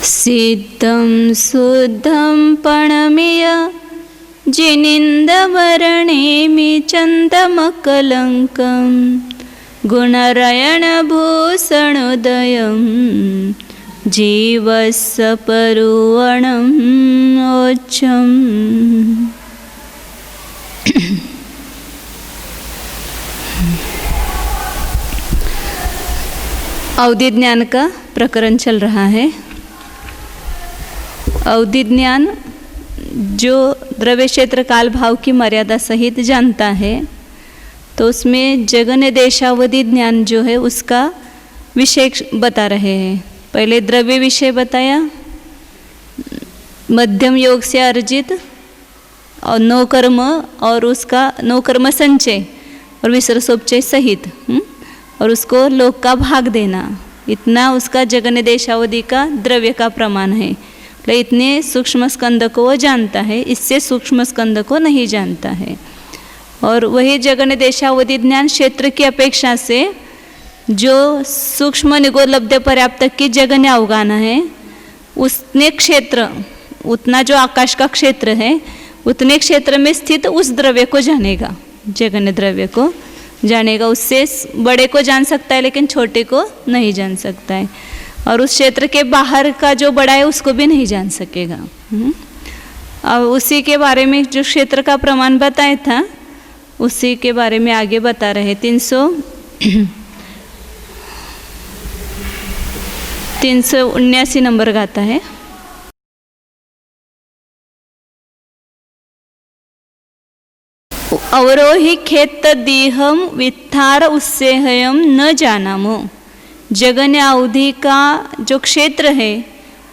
सिद्धं शुद्धं पणमिय जिनिन्दवर्णेमि चन्दमकलङ्कं गुणरयणभूषणोदयं जीवस्य परुवणम् ओच्छम्। अवधि ज्ञान का प्रकरण चल रहा है। अवधि ज्ञान जो द्रव्य क्षेत्र काल भाव की मर्यादा सहित जानता है, तो उसमें जगन्य देशावधि ज्ञान जो है उसका विषय बता रहे हैं। पहले द्रव्य विषय बताया, मध्यम योग से अर्जित और नौ कर्म और उसका नौ कर्म संचय और विसर्गोपचय सहित और उसको लोक का भाग देना, इतना उसका जगन्य देशावधि का द्रव्य का प्रमाण है। इतने सूक्ष्म स्कंद को वो जानता है, इससे सूक्ष्म स्कंद को नहीं जानता है। और वही जगन्य देशावधि ज्ञान क्षेत्र की अपेक्षा से जो सूक्ष्म निगोद लब्ध पर्याप्त की जगन्य अवगान है, उसने क्षेत्र उतना जो आकाश का क्षेत्र है उतने क्षेत्र में स्थित उस द्रव्य को जानेगा, जगन्य द्रव्य को जानेगा। उससे बड़े को जान सकता है लेकिन छोटे को नहीं जान सकता है, और उस क्षेत्र के बाहर का जो बड़ा है उसको भी नहीं जान सकेगा। अब उसी के बारे में जो क्षेत्र का प्रमाण बताया था उसी के बारे में आगे बता रहे। 379 नंबर गाता है। अवरोही खेत दीहम वित्थार उत्सेहयम न जानामो। जगन्य अवधि का जो क्षेत्र है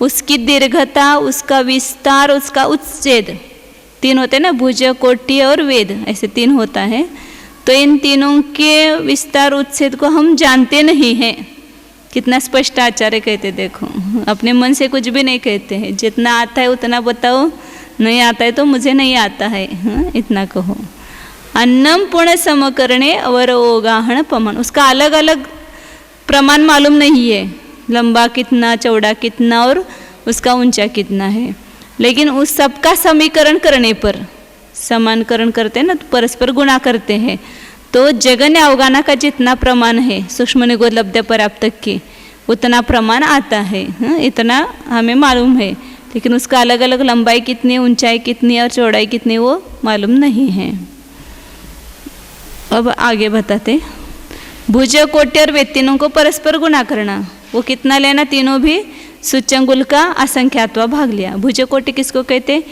उसकी दीर्घता, उसका विस्तार, उसका उच्छेद, तीन होते हैं ना, भुज, कोटि और वेद, ऐसे तीन होता है। तो इन तीनों के विस्तार उच्छेद को हम जानते नहीं हैं। कितना स्पष्ट आचार्य कहते, देखो अपने मन से कुछ भी नहीं कहते हैं, जितना आता है उतना बताओ, नहीं आता है तो मुझे नहीं आता है, इतना कहो। अन्नम पुण्य समकरणे अवरोगाहण पमन, उसका अलग अलग प्रमाण मालूम नहीं है, लंबा कितना, चौड़ा कितना और उसका ऊंचा कितना है। लेकिन उस सब का समीकरण करने पर, समानकरण करते हैं ना, तो परस्पर गुणा करते हैं, तो जगन्य अवगाना का जितना प्रमाण है सूक्ष्म निगोद लब्ध पर्याप्त की उतना प्रमाण आता है, इतना हमें मालूम है। लेकिन उसका अलग अलग लंबाई कितनी, ऊंचाई कितनी और चौड़ाई कितनी वो मालूम नहीं है। अब आगे बताते, भुज, कोटि और वेद तीनों को परस्पर गुणा करना, वो कितना लेना, तीनों भी सूच्यंगुल का असंख्यात्वा भाग लिया। भुज कोटि किसको कहते,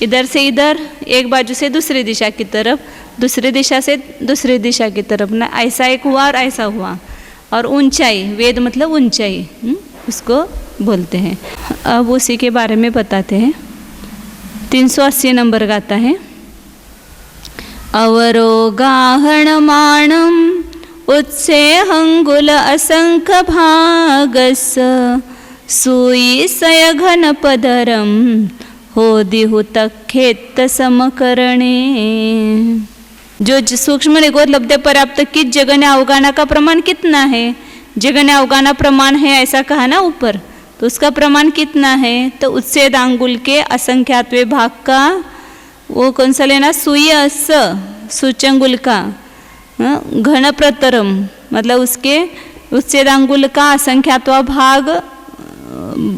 इधर से इधर, एक बाजू से दूसरी दिशा की तरफ, दूसरी दिशा से दूसरी दिशा की तरफ ना, ऐसा एक हुआ और ऐसा हुआ। और ऊंचाई, वेद मतलब ऊंचाई, उसको बोलते हैं। अब उसी के बारे में बताते हैं। 380 नंबर गाता है। अवरोगाहणमाणम उत्सेहंगुल असंख्य भागस सुईसय घन पदरम हो दिहुत खेत समकरणे। जो सूक्ष्म निगोद लब्ध पर्याप्त की जगन्य अवगाना का प्रमाण कितना है, जगन्य अवगाना प्रमाण है ऐसा कहा ना ऊपर, तो उसका प्रमाण कितना है, तो उच्छेद अंगुल के असंख्यात्वे भाग का वो कौन सा लेना, सुयस सूच्यंगुल का घन प्रतरम, मतलब उसके उच्छेदांगुल का असंख्यात्वा भाग,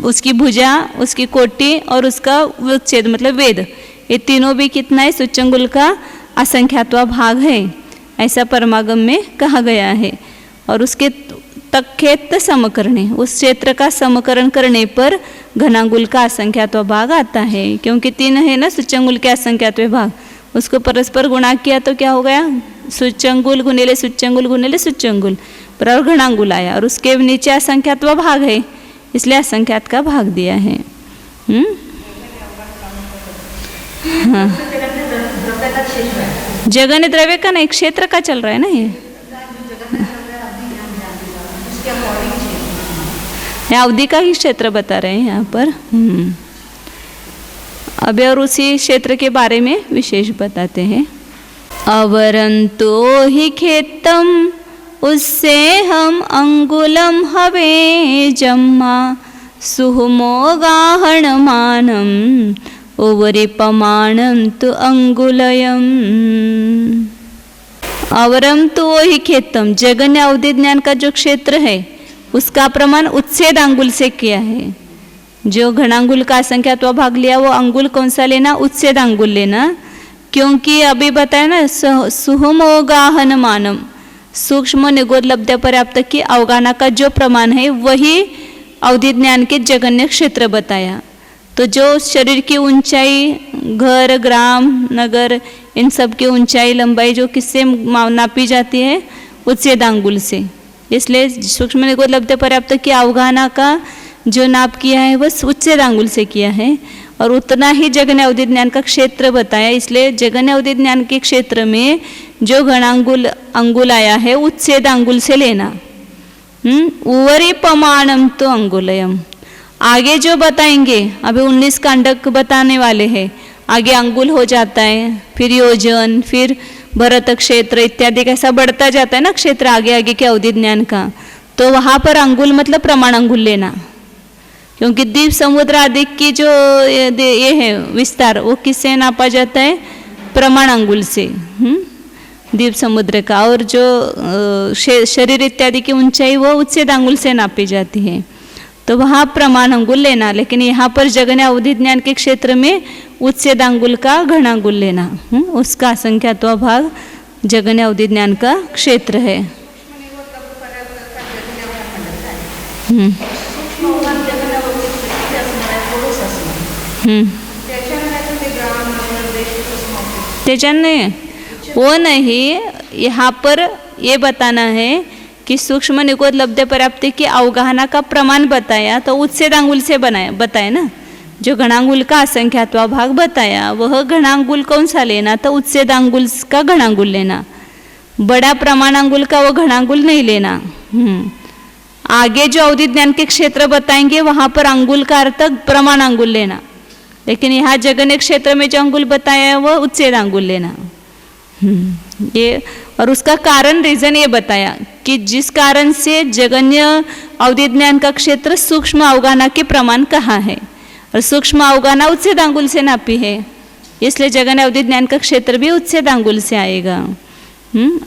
उसकी भुजा, उसकी कोटि और उसका उच्छेद मतलब वेद, ये तीनों भी कितना है, सूच्यंगुल का असंख्यात्वा भाग है, ऐसा परमागम में कहा गया है। और उसके तखेत समकरणे, उस क्षेत्र का समकरण करने पर घनांगुल का असंख्यात्वा भाग आता है, क्योंकि तीन है ना सूच्यंगुल के असंख्यात्वे भाग, उसको परस्पर गुणा किया तो क्या हो गया, सूच्यंगुल गुणिले सूच्यंगुल गुणिले सूच्यंगुल बराबर घनांगुल आया, और उसके नीचे असंख्यात्वा भाग है इसलिए असंख्यात का भाग दिया है। हाँ, जगन्य द्रव्य का नहीं, क्षेत्र का चल रहा है ना ये, अवधि का ही क्षेत्र बता रहे हैं यहाँ पर। अब और उसी क्षेत्र के बारे में विशेष बताते हैं। अवरंतो हि खेतम उससे हम अंगुलम हवे जम्मा सुहुमोगाहणमानं उपरिपमाणं तु अंगुलयम्। अवरम तो वही खेतम, जगन्य अवधि ज्ञान का जो क्षेत्र है उसका प्रमाण उच्छेद अंगुल से किया है। जो घनांगुल का असंख्यात्वा भाग लिया वो अंगुल कौन सा लेना, उच्छेद अंगुल लेना। क्योंकि अभी बताया ना सुहुमोगाहन मानम, सूक्ष्म निगोद लब्ध पर्याप्त की अवगाहना का जो प्रमाण है वही अवधि ज्ञान के जगन्य क्षेत्र बताया। तो जो शरीर की ऊंचाई, घर, ग्राम, नगर, इन सब की ऊंचाई लंबाई जो किससे नापी जाती है, उच्छेद अंगुल से। इसलिए सूक्ष्म निगोद लब्ध पर्याप्त की अवगाहना का जो नाप किया है वह उच्छेद अंगुल से किया है, और उतना ही जगन्य अवधि ज्ञान का क्षेत्र बताया। इसलिए जगन्य अवधि ज्ञान के क्षेत्र में जो घनांगुल अंगुल आया है उच्छेद अंगुल से लेना। उवरी पमाणम तो अंगुलयम, आगे जो बताएंगे, अभी 19 कांडक बताने वाले हैं, आगे अंगुल हो जाता है, फिर योजन, फिर भरत क्षेत्र इत्यादि कैसा बढ़ता जाता है ना क्षेत्र आगे आगे के अवधि ज्ञान का। तो वहाँ पर अंगुल मतलब प्रमाण अंगुल लेना, क्योंकि द्वीप समुद्र आदि की जो ये है विस्तार वो किससे नापा जाता है, प्रमाण अंगुल से द्वीप समुद्र का। और जो शरीर इत्यादि की ऊंचाई वो उच्छेद अंगुल से नापी जाती है, तो वहाँ प्रमाण अंगुल लेना। लेकिन यहाँ पर जगन्य अवधि ज्ञान के क्षेत्र में उच्छेद अंगुल का घनांगुल लेना, उसका असंख्यात्वा भाग जगन्य अवधि ज्ञान का क्षेत्र है। त्याच्याने वो नहीं, यहाँ पर ये बताना है कि सूक्ष्म निगोद लब्ध पर्याप्ति की अवगाहना का प्रमाण बताया, तो उच्छेद अंगुल से बताया ना। जो घनांगुल का असंख्यात्वा भाग बताया वह घनांगुल कौन सा लेना, तो उच्छेद अंगुल का घनांगुल लेना। बड़ा प्रमाण अंगुल का वो घनांगुल नहीं लेना। आगे जो अवधि ज्ञान के क्षेत्र बताएंगे वहाँ पर अंगुल का अर्थ प्रमाण अंगुल लेना, लेकिन यहाँ जगन्य क्षेत्र में जो अंगुल बताया है वह उच्छेद अंगुल लेना। ये और उसका कारण, रीजन ये बताया कि जिस कारण से जगन्य अवधि ज्ञान का क्षेत्र सूक्ष्म अवगाहना के प्रमाण कहाँ है, और सूक्ष्म अवगाहना उच्छेद अंगुल से नापी है, इसलिए जगन्य अवधि ज्ञान का क्षेत्र भी उच्छेद अंगुल से आएगा।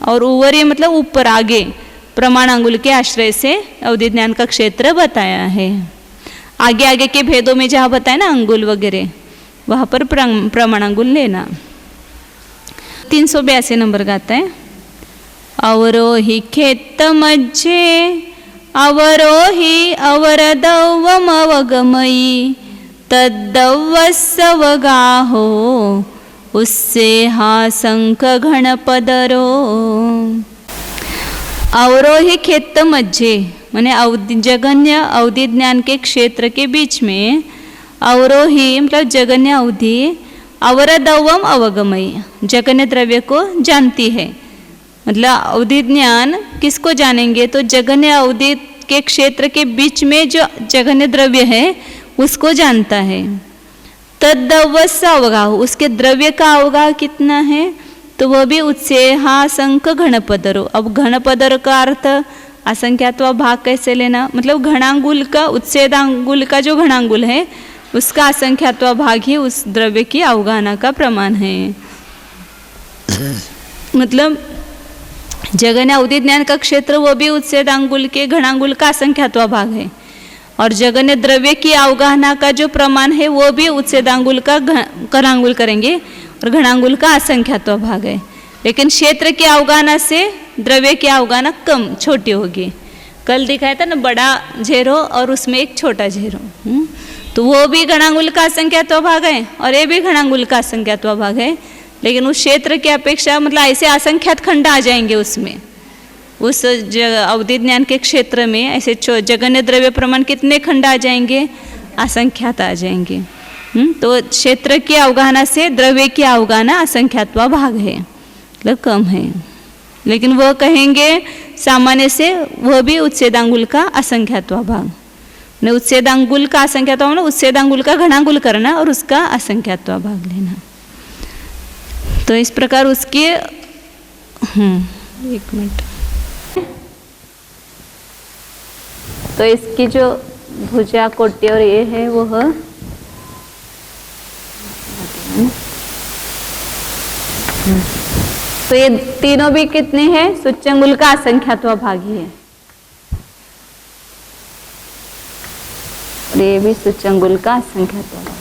और उवरी मतलब ऊपर आगे प्रमाण अंगुल के आश्रय से अवधि ज्ञान का क्षेत्र बताया है। आगे आगे के भेदों में जहाँ बताया ना अंगुल वगैरह, वहाँ पर प्रमाण अंगुल लेना। 382 नंबर गाता है। अवरोही खेत मज्जे अवरोही अवरदवमवगमयी तद्दवस्सवगाहो उससे हा शंख घनपदरो। अवरोही खेत मज्जे माने जगन्य अवधि ज्ञान के क्षेत्र के बीच में, अवरोही मतलब जगन्य अवधि, अवरदवम अवगमयी जगन्य द्रव्य को जानती है। मतलब अवधि ज्ञान किसको जानेंगे, तो जगन्य अवधि के क्षेत्र के बीच में जो जगन्य द्रव्य है उसको जानता है। तद्दवस्य अवगाह, उसके द्रव्य का अवगाह कितना है, तो वह भी उससे हा शंख घनपदरो। अब घनपदर का अर्थ असंख्यात्वा भाग कैसे लेना, मतलब घनांगुल का, उच्छेदांगुल का जो घनांगुल है उसका असंख्यात्वा भाग ही उस द्रव्य की अवगाहना का प्रमाण है। मतलब जगन्य अवधि ज्ञान का क्षेत्र वो भी उच्छेदांगुल के घनांगुल का असंख्यात्वा भाग है, और जगन्य द्रव्य की अवगाहना का जो प्रमाण है वो भी उच्छेदांगुल का घनांगुल करेंगे और घनांगुल का असंख्यात्वा भाग है। लेकिन क्षेत्र की अवगाहना से द्रव्य की अवगाहना कम छोटी होगी। कल दिखाया था ना बड़ा झेरो और उसमें एक छोटा झेरो, तो वो भी घनांगुल का असंख्यात्वा भाग है और ये भी घनांगुल का असंख्यात्वा भाग है। लेकिन उस क्षेत्र की अपेक्षा मतलब ऐसे असंख्यात खंड आ जाएंगे उसमें, उस अवधि ज्ञान के क्षेत्र में ऐसे जगन्य द्रव्य प्रमाण कितने खंड आ जाएंगे, असंख्यात आ जाएंगे। तो क्षेत्र की अवगाहना से द्रव्य की अवगाहना असंख्यात्वा भाग है, मतलब कम है। लेकिन वह कहेंगे सामान्य से वह भी उच्छेदांगुल का असंख्यात्वा भाग, ने उच्छेदांगुल का असंख्यात्वा मतलब उच्छेदांगुल का घनांगुल करना और उसका असंख्यात्वा भाग लेना। तो इस प्रकार उसके एक मिनट, तो इसकी जो भुजा कोटि और ये है वह तो ये तीनों भी कितने हैं? सूच्यंगुल का असंख्यात्व भागी है और ये भी सूच्यंगुल का असंख्यात्व भाग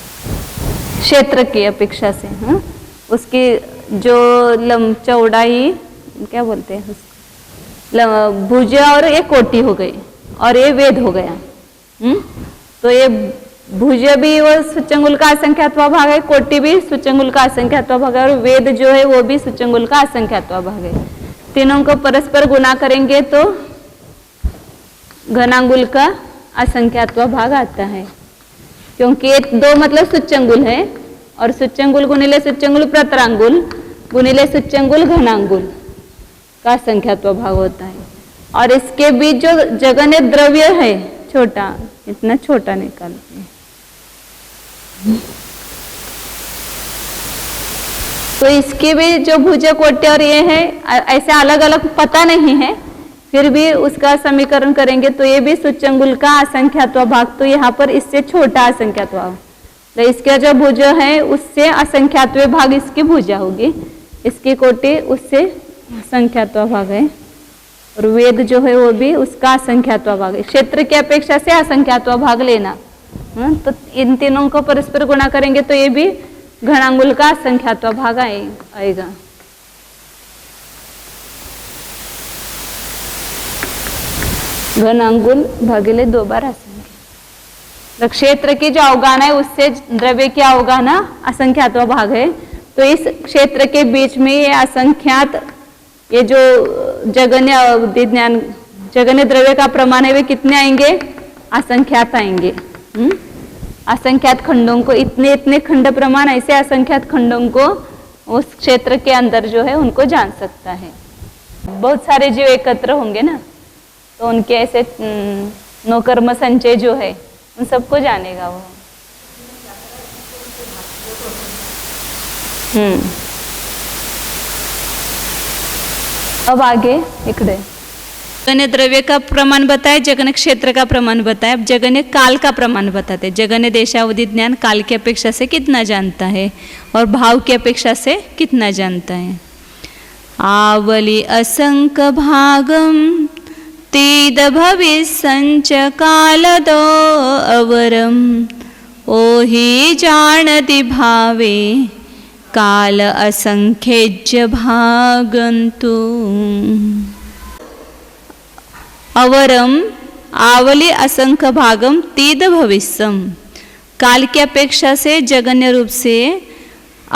क्षेत्र की अपेक्षा से। हाँ, उसकी जो चौड़ाई क्या बोलते हैं उसको, भुजा और ये कोटि हो गई और ये वेद हो गया। तो ये भुजा भी वो सूच्यंगुल का असंख्यात्व भाग है, कोटि भी सूच्यंगुल का असंख्यात्व भाग है और वेद जो है वो भी सूच्यंगुल का असंख्यात्व भाग है। तीनों को परस्पर गुणा करेंगे तो घनांगुल का असंख्यात्व भाग आता है, क्योंकि ये दो मतलब सूच्यंगुल है और सूच्यंगुल गुणिले सूच्यंगुल प्रतरांगुल गुणिले सूच्यंगुल घनांगुल का असंख्यात्व भाग होता है। और इसके बीच जो जगन्य द्रव्य है छोटा, इतना छोटा निकालते हैं तो इसके भी जो भुजा कोटि और ये है ऐसे अलग अलग पता नहीं है, फिर भी उसका समीकरण करेंगे तो ये भी सूच्यंगुल का असंख्यात्व भाग, तो यहाँ पर इससे छोटा असंख्यात्व भाग, तो इसका जो भुजा है उससे असंख्यात्व भाग इसकी भुजा होगी, इसकी कोटि उससे असंख्यात्व भाग है और वेद जो है वो भी उसका असंख्यात्व भाग है। क्षेत्र की अपेक्षा से असंख्यात्व भाग लेना। तो इन तीनों को परस्पर गुणा करेंगे तो ये भी घनांगुल का असंख्यात्व भाग आएगा। घनांगुल भागिले 2 बार असंख्य। क्षेत्र की जो अवगाना है उससे द्रव्य की अवगाना असंख्यात्व भाग है, तो इस क्षेत्र के बीच में ये असंख्यात ये जो जगन्य विज्ञान जगन्य द्रव्य का प्रमाण है वे कितने आएंगे? असंख्यात आएंगे। असंख्यात खंडों को इतने इतने खंड प्रमाण ऐसे असंख्यात खंडों को उस क्षेत्र के अंदर जो है उनको जान सकता है। बहुत सारे जीव एकत्र होंगे ना तो उनके ऐसे नौकर्म संचय जो है उन सबको जानेगा वो। अब आगे इकडे जगन्य द्रव्य का प्रमाण बताए, जगन्य क्षेत्र का प्रमाण बताए, अब जगन्य काल का प्रमाण बताते। जगन्य देशावधि ज्ञान काल की अपेक्षा से कितना जानता है और भाव की अपेक्षा से कितना जानता है। आवली असंक भागम तीद भविसंच कालदो अवरम ओहि जानति भावे काल असंख्यज्य भागंतु। अवरम आवली असंख्य भागम तीद भविष्यम, काल की अपेक्षा से जगन्य रूप से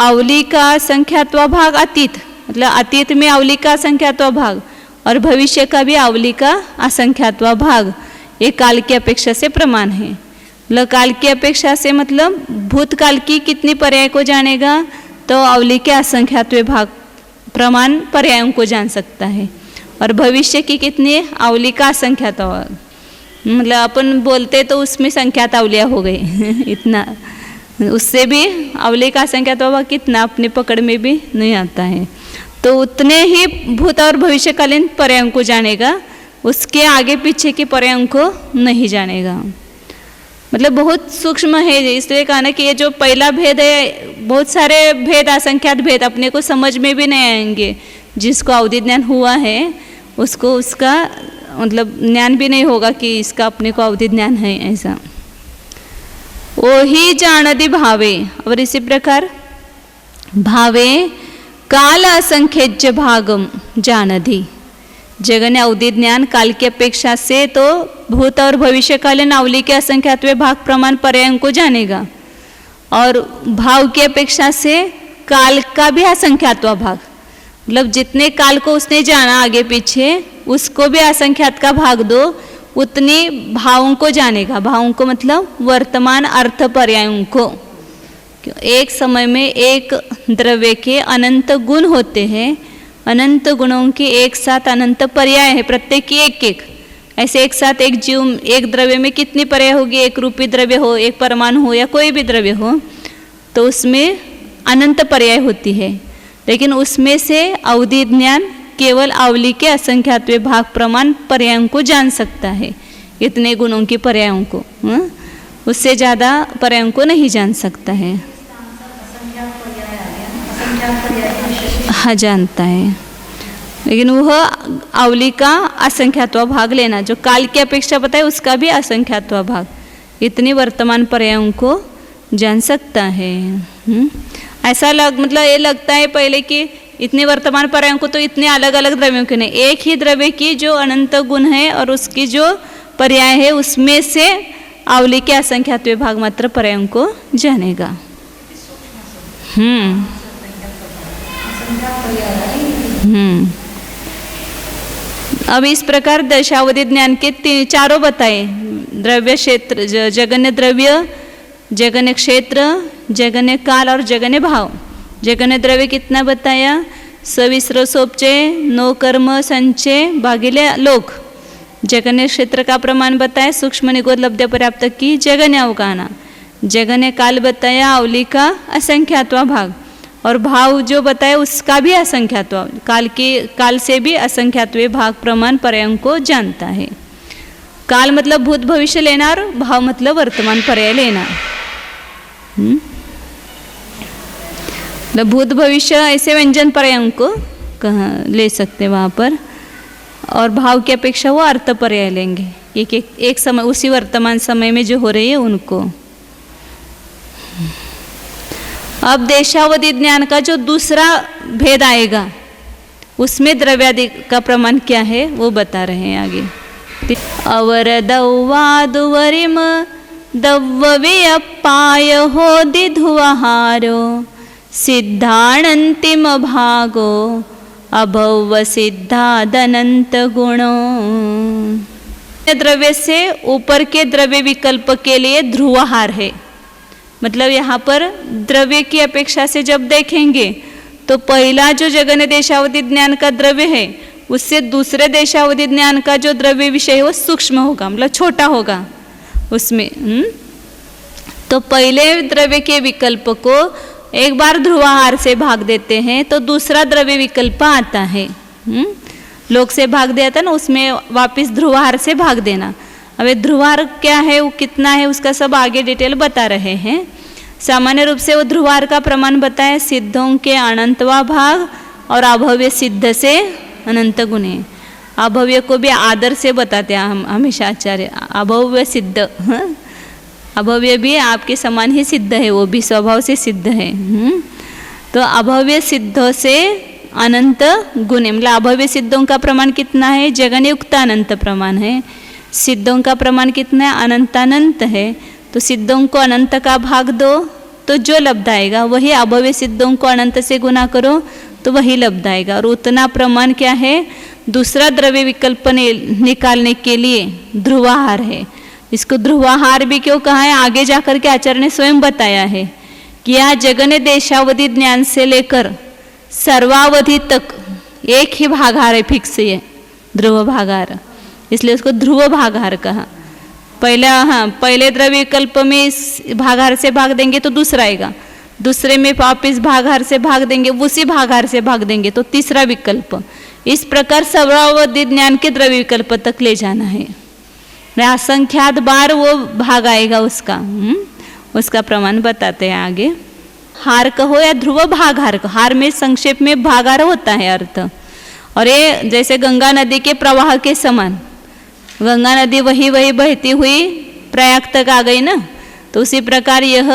अवली का संख्यात्व भाग अतीत, मतलब अतीत में अवली का संख्यात्व भाग और भविष्य का भी अवली का असंख्यात्व भाग ये काल की अपेक्षा से प्रमाण है। मतलब काल की अपेक्षा से मतलब भूतकाल की कितनी पर्याय को जानेगा तो अवली के असंख्यात्व भाग प्रमाण पर्यायों को जान सकता है और भविष्य की कितनी अवली का असंख्यात्व भाग, मतलब अपन बोलते तो उसमें संख्यात अवलियाँ हो गई इतना, उससे भी अवली का असंख्यात्व भाग कितना अपनी पकड़ में भी नहीं आता है। तो उतने ही भूत और भविष्यकालीन पर्यायों को जानेगा, उसके आगे पीछे के पर्यायों को नहीं जानेगा। मतलब बहुत सूक्ष्म है, इसलिए कहा ना कि ये जो पहला भेद है, बहुत सारे भेद असंख्यात भेद अपने को समझ में भी नहीं आएंगे। जिसको अवधि ज्ञान हुआ है उसको उसका मतलब ज्ञान भी नहीं होगा कि इसका अपने को अवधि ज्ञान है ऐसा। वो ही जानति भावे, और इसी प्रकार भावे काल असंख्यज्य भागम जानधि, जगन्य अवधि ज्ञान काल की अपेक्षा से तो भूत और भविष्यकालीन अवली के असंख्यात्व भाग प्रमाण पर्यायों को जानेगा और भाव की अपेक्षा से काल का भी असंख्यात्व भाग, मतलब जितने काल को उसने जाना आगे पीछे उसको भी असंख्यात का भाग दो, उतनी भावों को जानेगा। भावों को मतलब वर्तमान अर्थ पर्यायों को। एक समय में एक द्रव्य के अनंत गुण होते हैं, अनंत गुणों के एक साथ अनंत पर्याय है, प्रत्येक की एक एक। ऐसे एक साथ एक जीव एक द्रव्य में कितनी पर्याय होगी, एक रूपी द्रव्य हो, एक परमाणु हो या कोई भी द्रव्य हो, तो उसमें अनंत पर्याय होती है। लेकिन उसमें से अवधि ज्ञान केवल अवली के असंख्यात्व भाग प्रमाण पर्यायों को जान सकता है। इतने गुणों की पर्यायों को। उससे ज़्यादा पर्यायों को नहीं जान सकता है। हाँ, जानता है, लेकिन वह अवली का असंख्यात्वा भाग लेना, जो काल की अपेक्षा बताए उसका भी असंख्यात्वा भाग, इतनी वर्तमान पर्यायों को जान सकता है। ऐसा मतलब ये लगता है पहले कि इतने वर्तमान पर्यायों को तो इतने अलग अलग द्रव्यों के नहीं, एक ही द्रव्य की जो अनंत गुण है और उसकी जो पर्याय है उसमें से अवली के असंख्यात्व भाग मात्र पर्यायों को जानेगा। अब इस प्रकार दशावधि ज्ञान के चारों बताए, द्रव्य क्षेत्र, जगन्य द्रव्य, जगन्य क्षेत्र, जगन्य काल और जगन्य भाव। जगन्य द्रव्य कितना बताया? सविस्र सोपचे, नो कर्म संचय भागिले लोक। जगन्य क्षेत्र का प्रमाण बताया, सूक्ष्म निगोद लब्ध पर्याप्त की जगन्य अवगाना। जगन्य काल बताया, अवली का असंख्यात्वा भाग, और भाव जो बताया उसका भी असंख्यात्व, काल से भी असंख्यात्व भाग प्रमाण पर्यायों को जानता है। काल मतलब भूत भविष्य लेना और भाव मतलब वर्तमान पर्याय लेना। भूत भविष्य ऐसे व्यंजन पर्यायों को ले सकते वहाँ पर, और भाव की अपेक्षा वो अर्थ पर्याय लेंगे एक समय, उसी वर्तमान समय में जो हो रही है उनको। अब देशावधि ज्ञान का जो दूसरा भेद आएगा उसमें द्रव्यादि का प्रमाण क्या है वो बता रहे हैं आगे। अवर दौवादुवरिम दव्वे अपाय हो दिधुवहारो सिद्धाणंतिम भागो अभव सिद्धादनंत गुणो। द्रव्य से ऊपर के द्रव्य विकल्प के लिए ध्रुवहार है, मतलब यहाँ पर द्रव्य की अपेक्षा से जब देखेंगे तो पहला जो जगन्य देशावधि ज्ञान का द्रव्य है उससे दूसरे देशावधि ज्ञान का जो द्रव्य विषय है वो सूक्ष्म होगा, मतलब छोटा होगा उसमें। तो पहले द्रव्य के विकल्प को एक बार ध्रुवाहार से भाग देते हैं तो दूसरा द्रव्य विकल्प आता है। लोक से भाग दिया था ना, उसमें वापस ध्रुवाहार से भाग देना। अब ध्रुवाहार क्या है, वो कितना है, उसका सब आगे डिटेल बता रहे हैं। सामान्य रूप से वो ध्रुवाहार का प्रमाण बताए, सिद्धों के अनंतवा भाग और अभव्य सिद्ध से अनंत गुणे। अभव्य को भी आदर से बताते हैं हम हमेशा आचार्य, अभव्य सिद्ध। अभव्य भी आपके समान ही सिद्ध है, वो भी स्वभाव से सिद्ध है। तो अभव्य सिद्धों से अनंत गुण, मतलब अभव्य सिद्धों का प्रमाण कितना है, जगन्युक्त अनंत प्रमाण है। सिद्धों का प्रमाण कितना है, अनंतानंत है। तो सिद्धों को अनंत का भाग दो तो जो लब्ध आएगा वही, अभव्य सिद्धों को अनंत से गुना करो तो वही लब्ध आएगा। और उतना प्रमाण क्या है, दूसरा द्रव्य विकल्प निकालने के लिए ध्रुवाहार है। इसको ध्रुवाहार भी क्यों कहा है, आगे जाकर के आचार्य ने स्वयं बताया है कि यह जगन्य देशावधि ज्ञान से लेकर सर्वावधि तक एक ही भागार है, फिक्स है ध्रुव भागार, इसलिए उसको ध्रुव भागार कहा। पहले द्रव्य विकल्प में इस भागार से भाग देंगे तो दूसरा आएगा, दूसरे में वापिस भागार से भाग देंगे, उसी भागार से भाग देंगे तो तीसरा विकल्प। इस प्रकार सर्वावधि ज्ञान के द्रव्य विकल्प तक ले जाना है। असंख्यात बार वो भाग आएगा उसका प्रमाण बताते हैं आगे। हार कहो या ध्रुव भागार कहो, हार में संक्षेप में भागार होता है अर्थ। और ये जैसे गंगा नदी के प्रवाह के समान, गंगा नदी वही बहती हुई प्रयाग तक आ गई ना, तो उसी प्रकार यह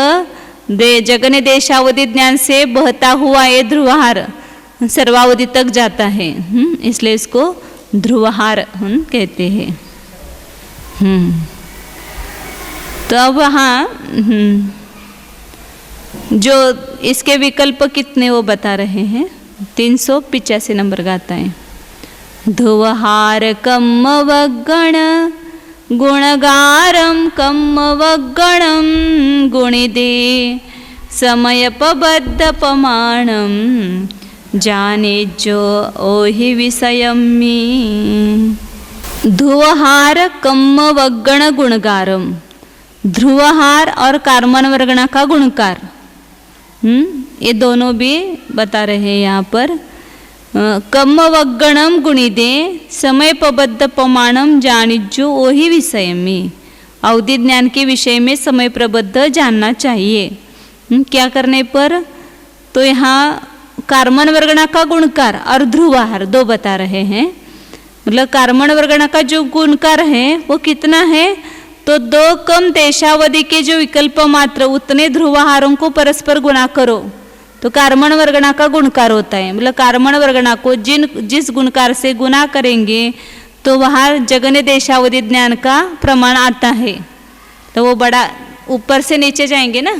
जगन्य देशावधि ज्ञान से बहता हुआ ये ध्रुवहार सर्वावधि तक जाता है, इसलिए इसको ध्रुवहार कहते हैं। तो अब हाँ, जो इसके विकल्प कितने वो बता रहे हैं, 385 नंबर गाता है। ध्रुवहार कम वगण गुणगारम कम वगणम गुणिदे समयपबद्ध प्रमाणम जाने जो ओहि विषयमी। ध्रुवहार कम्म वगण गुणगारम, ध्रुवहार और कार्मन वर्गणा का गुणकार, ये दोनों भी बता रहे हैं यहाँ पर। कम्मवगणम गुणिदे समयप्रबद्ध प्रमाणम जानिजो वही विषय में। अवधि ज्ञान के विषय में समय प्रबद्ध जानना चाहिए। क्या करने पर? तो यहाँ कार्मन वर्गणा का गुणकार और ध्रुवाहार दो बता रहे हैं। मतलब कार्मन वर्गणा का जो गुणकार है वो कितना है? तो 2 कम देशावधि के जो विकल्प मात्र उतने ध्रुवाहारों को परस्पर गुणा करो तो कार्मन वर्गणा का गुणकार होता है। मतलब कार्मन वर्गणा को जिस गुणकार से गुणा करेंगे तो वहाँ जगन्य देशावधि ज्ञान का प्रमाण आता है। तो वो बड़ा ऊपर से नीचे जाएंगे ना।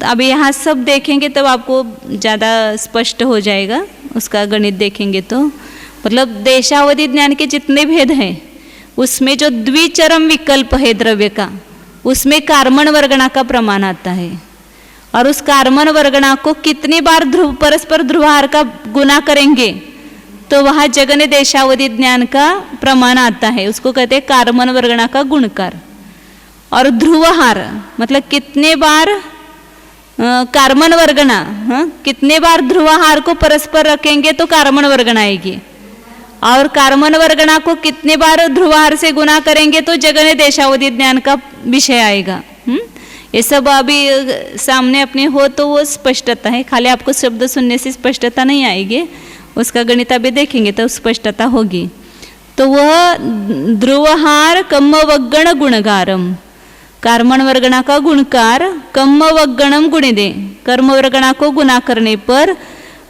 अब यहाँ सब देखेंगे तब आपको ज़्यादा स्पष्ट हो जाएगा। उसका गणित देखेंगे तो मतलब देशावधि ज्ञान के जितने भेद हैं उसमें जो द्विचरम विकल्प है द्रव्य का उसमें कार्मन वर्गणा का प्रमाण आता है। और उस कार्मन वर्गणा को कितनी बार परस्पर ध्रुवाहार का गुना करेंगे तो वहाँ जगन्य देशावधि ज्ञान का प्रमाण आता है। उसको कहते हैं कार्मन वर्गणा का गुणकार। और ध्रुवहार मतलब कितने बार कार्मन वर्गणा, कितने बार ध्रुवहार को परस्पर रखेंगे तो कार्मन वर्गणा आएगी। और कार्मन वर्गणा को कितने बार ध्रुवहार से गुना करेंगे तो जगन्य देशावधि ज्ञान का विषय आएगा। ये सब अभी सामने अपने हो तो वो स्पष्टता है। खाली आपको शब्द सुनने से स्पष्टता नहीं आएगी, उसका गणित अभी देखेंगे तो स्पष्टता होगी। तो वह ध्रुवहार कम्मवगण गुणगारम, कार्मन वर्गणा का गुणकार कम्मवगणम गुणिदे, कर्म वर्गणा को गुना करने पर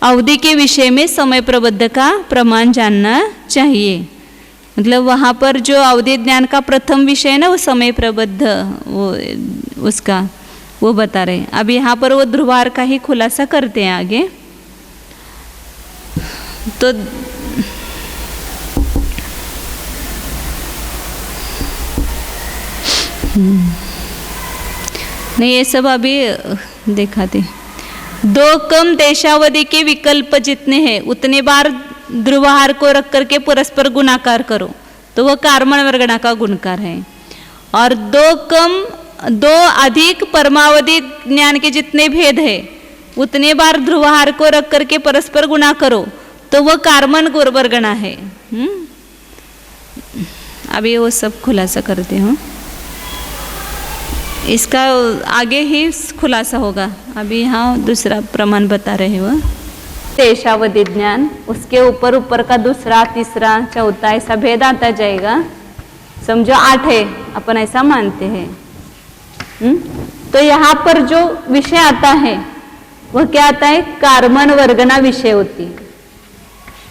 अवधि के विषय में समय प्रबद्ध का प्रमाण जानना चाहिए। मतलब वहाँ पर जो अवधि ज्ञान का प्रथम विषय है ना वो समय प्रबद्ध, वो उसका वो बता रहे। अब यहाँ पर वो ध्रुवाहार का ही खुलासा करते हैं आगे। तो नहीं ये सब अभी दिखाते। 2 कम देशावधि के विकल्प जितने हैं उतने बार ध्रुवहार को रख करके परस्पर गुणाकार करो तो वह कार्मन वर्गणा का गुणकार है। और 2 अधिक परमावधि ज्ञान के जितने भेद है उतने बार ध्रुवहार को रख करके परस्पर गुणा करो तो वह कार्मन वर्गणा है। अभी वो सब खुलासा करते हो, इसका आगे ही खुलासा होगा। अभी यहाँ दूसरा प्रमाण बता रहे हो देशावधि ज्ञान, उसके ऊपर का दूसरा तीसरा चौथा ऐसा भेद आता जाएगा। समझो 8 है अपन ऐसा मानते हैं। तो यहाँ पर जो विषय आता है वह क्या आता है? कार्मन वर्गणा विषय होती है।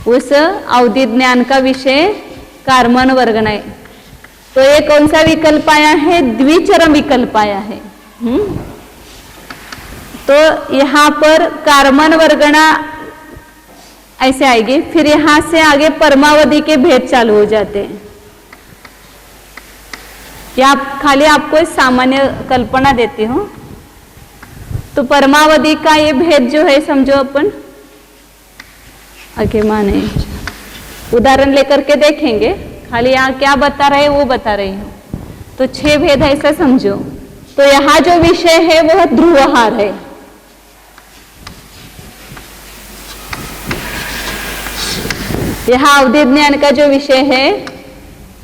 उस अवधि ज्ञान का विषय कार्मन वर्गणा है। तो ये कौन सा विकल्प आया है? द्विचरम विकल्प आया है। तो यहाँ पर कार्मन वर्गणा ऐसे आएगी, फिर यहाँ से आगे परमावधि के भेद चालू हो जाते हैं। या खाली आपको सामान्य कल्पना देती हूँ। तो परमावधि का ये भेद जो है समझो अपन आगे माने उदाहरण लेकर के देखेंगे। खाली यहाँ क्या बता रहे वो बता रही हूँ। तो 6 भेद ऐसा समझो। तो यहाँ जो विषय है वह ध्रुवहार है। यहाँ अवधि ज्ञान का जो विषय है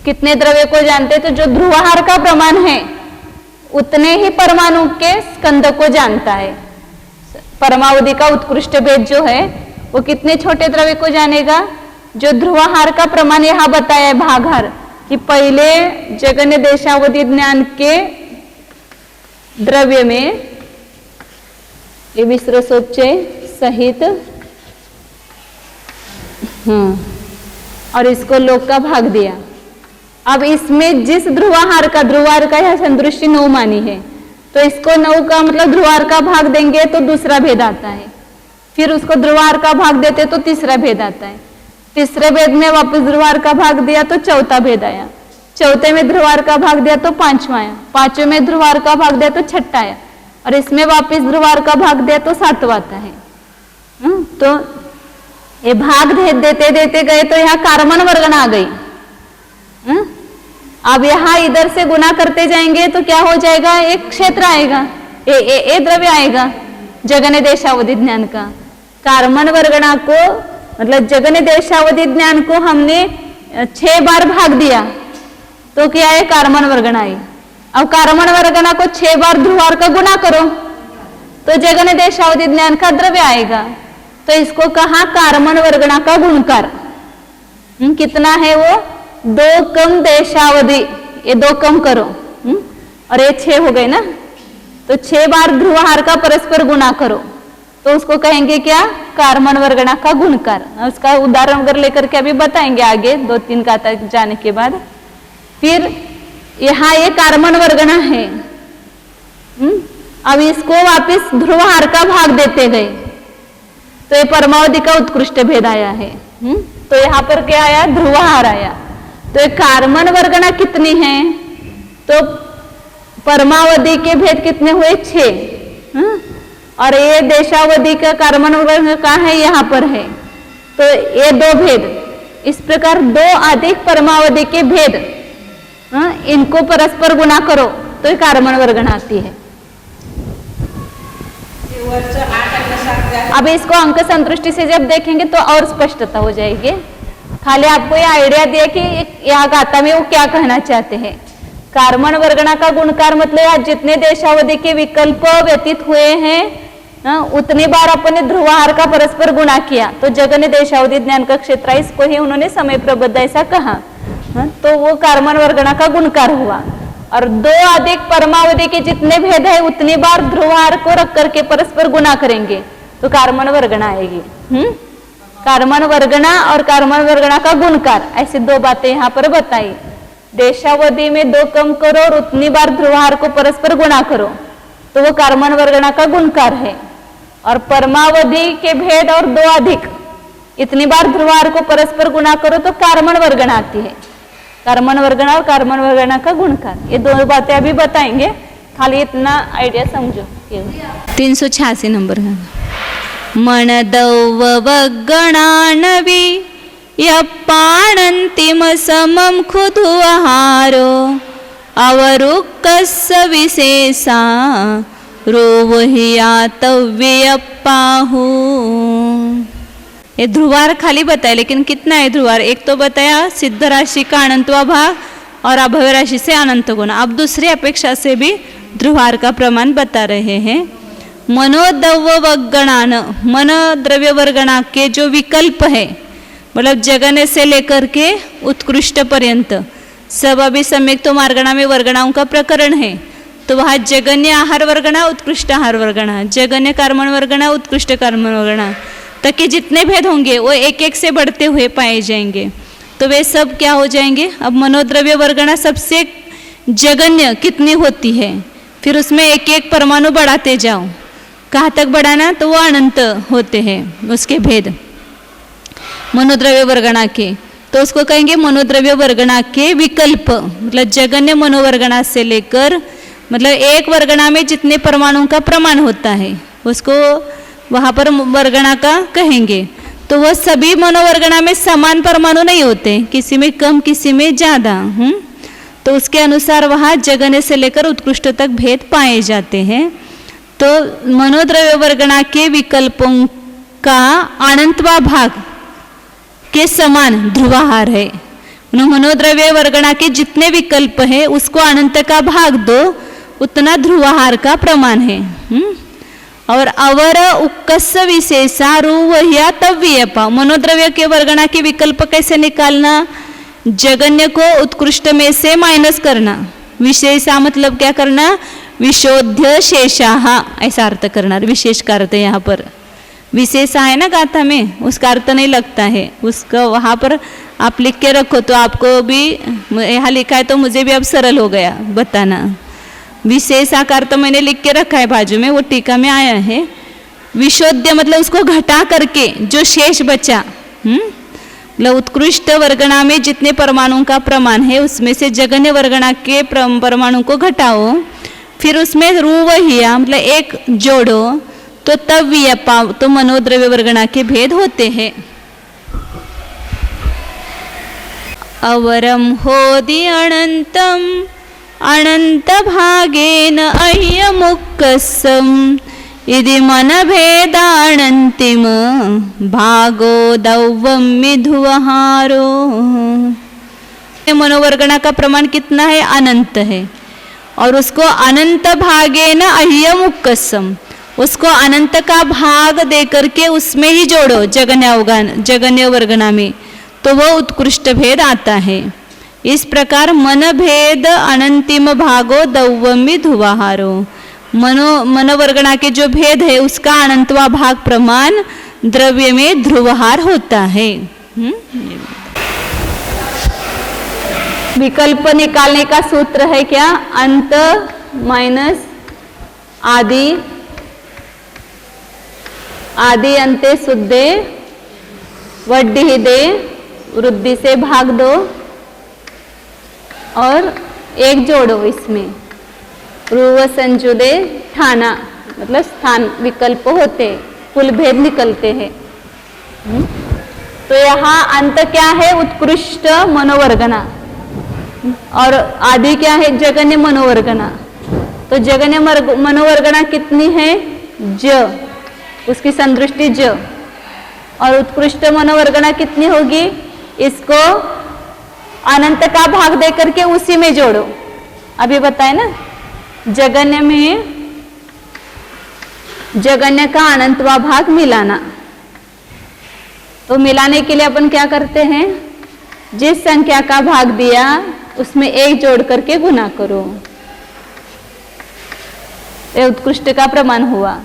कितने द्रव्य को जानते, तो जो ध्रुवहार का प्रमाण है उतने ही परमाणु के स्कंद को जानता है। परमावधि का उत्कृष्ट भेद जो है वो कितने छोटे द्रव्य को जानेगा? जो ध्रुवहार का प्रमाण यहाँ बताया है भागहार, कि पहले जगन्य देशावधि ज्ञान के द्रव्य में ये विश्रसोच्चय सहित और इसको लोक का भाग दिया। अब इसमें जिस ध्रुवहार का यहाँ संदृष्टि 9 मानी है, तो इसको 9 का मतलब ध्रुवहार का भाग देंगे तो दूसरा भेद आता है। फिर उसको ध्रुवहार का भाग देते तो तीसरा भेद आता है। तीसरे भेद में वापस ध्रुवहार का भाग दिया तो चौथा भेद आया। चौथे में ध्रुवहार का भाग दिया तो 5वां आया। 5वें में ध्रुवहार का भाग दिया तो 6ठा आया। और इसमें वापस ध्रुवहार का भाग दिया तो 7वां आता है। तो ये भाग देते देते गए तो यहाँ कार्बन वर्गणा आ गई। अब यहाँ इधर से गुना करते जाएंगे तो क्या हो जाएगा? एक क्षेत्र आएगा, ए द्रव्य आएगा जगन्य देशावधि ज्ञान का। कार्बन वर्गणा को मतलब जगन्य देशावधि ज्ञान को हमने 6 बार भाग दिया तो क्या है, कारमन वर्गणा आई। अब कारमन वर्गणा को 6 बार ध्रुवार का गुना करो तो जगन्य देशावधि ज्ञान का द्रव्य आएगा। तो इसको कहा कारमन वर्गणा का गुणकार। कितना है वो, 2 कम देशावधि, ये 2 कम करो और ये 6 हो गए ना, तो 6 बार ध्रुवहार का परस्पर गुणा करो तो उसको कहेंगे क्या, कारमन वर्गणा का गुणकार। उसका उदाहरण अगर लेकर के अभी बताएंगे आगे 2-3 का तक जाने के बाद। फिर यहाँ ये कारमन वर्गणा है, अब इसको वापस ध्रुवहार का भाग देते गए तो ये परमावधि का उत्कृष्ट भेद आया है। तो यहाँ पर क्या आया, ध्रुवहार आया। तो ये कारमन वर्गणा कितनी है, तो परमावधि के भेद कितने हुए, 6। और ये देशावधि का कारमन वर्गणा कहाँ है, यहाँ पर है। तो ये 2 भेद, इस प्रकार 2 अधिक परमावधि के भेद, इनको परस्पर गुणा करो तो ये कारमन वर्गणा आती है। अब इसको अंक संतुष्टि से जब देखेंगे तो और स्पष्टता हो जाएगी। खाली आपको ये आइडिया दिया कि यहाँ गाथा में वो क्या कहना चाहते हैं। कारमन वर्गणा का गुणकार मतलब आज जितने देशावधि के विकल्प व्यतीत हुए हैं उतनी बार अपने ध्रुवहार का परस्पर गुणा किया तो जगन्य देशावधि ज्ञान का क्षेत्र, इसको ही उन्होंने समय प्रबद्ध ऐसा कहा। तो वो कारमन वर्गणा का गुणकार हुआ। और 2 अधिक परमावधि के जितने भेद है उतनी बार ध्रुवहार को रख करके परस्पर गुणा करेंगे तो कारमन वर्गणा आएगी। कारमन वर्गणा और कारमन वर्गणा का गुणकार, ऐसे 2 बातें यहाँ पर बताई। देशावधि में 2 कम करो और उतनी बार ध्रुवहार को परस्पर गुणा करो तो वो कारमन वर्गणा का गुणकार है। और परमावधि के भेद और 2 अधिक इतनी बार ध्रुवहार को परस्पर गुणा करो तो कारमन वर्गणा आती है। कारमन वर्गणा और कारमन वर्गणा का गुणकार, ये 2 बातें अभी बताएंगे, खाली इतना आइडिया समझो। 386 नंबर है। मनदौवगणानवि यप्पाणन्तिम समं खुधुवहारो अवरुक्कस्य विशेषा रोवहियातव्यप्पाहु। ये ध्रुवार खाली बताया, लेकिन कितना है ध्रुवार, एक तो बताया सिद्ध राशि का अनंतवा भाग और अभव्य राशि से अनंत गुना। अब दूसरी अपेक्षा से भी ध्रुवार का प्रमाण बता रहे हैं। मनोद्रव्यवर्गणान, मन द्रव्य वर्गणा के जो विकल्प है, मतलब जगन्य से लेकर के उत्कृष्ट पर्यंत सब अभी सम्यक तो मार्गणा में वर्गणाओं का प्रकरण है। तो वहाँ जगन्य आहार वर्गणा, उत्कृष्ट आहार वर्गणा, जगन्य कर्मण वर्गणा, उत्कृष्ट कर्मण वर्गणा तक के जितने भेद होंगे वो एक एक से बढ़ते हुए पाए जाएंगे। तो वे सब क्या हो जाएंगे। अब मनोद्रव्य वर्गणा सबसे जगन्य कितनी होती है, फिर उसमें एक एक परमाणु बढ़ाते जाओ, कहाँ तक बढ़ाना, तो वो अनंत होते हैं उसके भेद मनोद्रव्य वर्गणा के। तो उसको कहेंगे मनोद्रव्य वर्गणा के विकल्प, मतलब जगन्य मनोवर्गणा से लेकर मतलब एक वर्गणा में जितने परमाणुओं का प्रमाण होता है उसको वहाँ पर वर्गणा का कहेंगे। तो वह सभी मनोवर्गणा में समान परमाणु नहीं होते, किसी में कम किसी में ज़्यादा। तो उसके अनुसार वहाँ जगन्य से लेकर उत्कृष्ट तक भेद पाए जाते हैं। तो मनोद्रव्य वर्गणा के विकल्पों का अनंतवा भाग के समान ध्रुवाहार है। मनोद्रव्य वर्गणा के जितने विकल्प है उसको अनंत का भाग दो, उतना ध्रुवाहार का प्रमाण है। और अवर उक्कस्य विशेषा रुवह्या तव्यपा, मनोद्रव्य के वर्गणा के विकल्प कैसे निकालना, जगन्य को उत्कृष्ट में से माइनस करना, विशेषा मतलब क्या करना, विशोध्य शेषाः ऐसा अर्थ करना। विशेष का अर्थ यहाँ पर विशेषा है ना गाथा में, उसका अर्थ नहीं लगता है, उसका वहाँ पर आप लिख के रखो तो आपको भी, यहाँ लिखा है तो मुझे भी अब सरल हो गया बताना। विशेषाकार तो मैंने लिख के रखा है बाजू में, वो टीका में आया है। विशोध्य मतलब उसको घटा करके जो शेष बचा, मतलब उत्कृष्ट वर्गणा में जितने परमाणुओं का प्रमाण है उसमें से जगन्य वर्गणा के परमाणु को घटाओ, फिर उसमें रुवह्या मतलब एक जोड़ो, तो तव्यपा तो मनोद्रव्य वर्गणा के भेद होते हैं। अवरम होदि अनंत भागेन अह्यमुक्कसं इति मनभेदानन्तिम भागो दौवम्यधुवहारो। मनोवर्गणा का प्रमाण कितना है? अनंत है। और उसको अनंत भागे न अह्यम उपकसम, उसको अनंत का भाग दे करके उसमें ही जोड़ो जगन्य वर्गणा में, तो वो उत्कृष्ट भेद आता है। इस प्रकार मन भेद अनंतिम भागो दौवम्य धुवाहारो, मनोवर्गणा के जो भेद है उसका अनंतवा भाग प्रमाण द्रव्य में ध्रुवहार होता है। विकल्प निकालने का सूत्र है क्या? अंत माइनस आदि, आदि अंते शुद्धे वड्डी दे, वृद्धि से भाग दो और एक जोड़ो इसमें, रूव संजुदे ठाना, मतलब स्थान विकल्प होते, कुल भेद निकलते हैं। तो यहाँ अंत क्या है? उत्कृष्ट मनोवर्गणा, और आदि क्या है? जगन्य मनोवर्गणा। तो जगन्य मनोवर्गणा कितनी है? ज, उसकी संदृष्टि ज। और उत्कृष्ट मनोवर्गणा कितनी होगी? इसको अनंत का भाग दे करके उसी में जोड़ो। अभी बताए ना, जगन्य में जगन्य का अनंतवा भाग मिलाना। तो मिलाने के लिए अपन क्या करते हैं? जिस संख्या का भाग दिया उसमें एक जोड़ करके गुना करो, ये उत्कृष्ट का प्रमाण हुआ।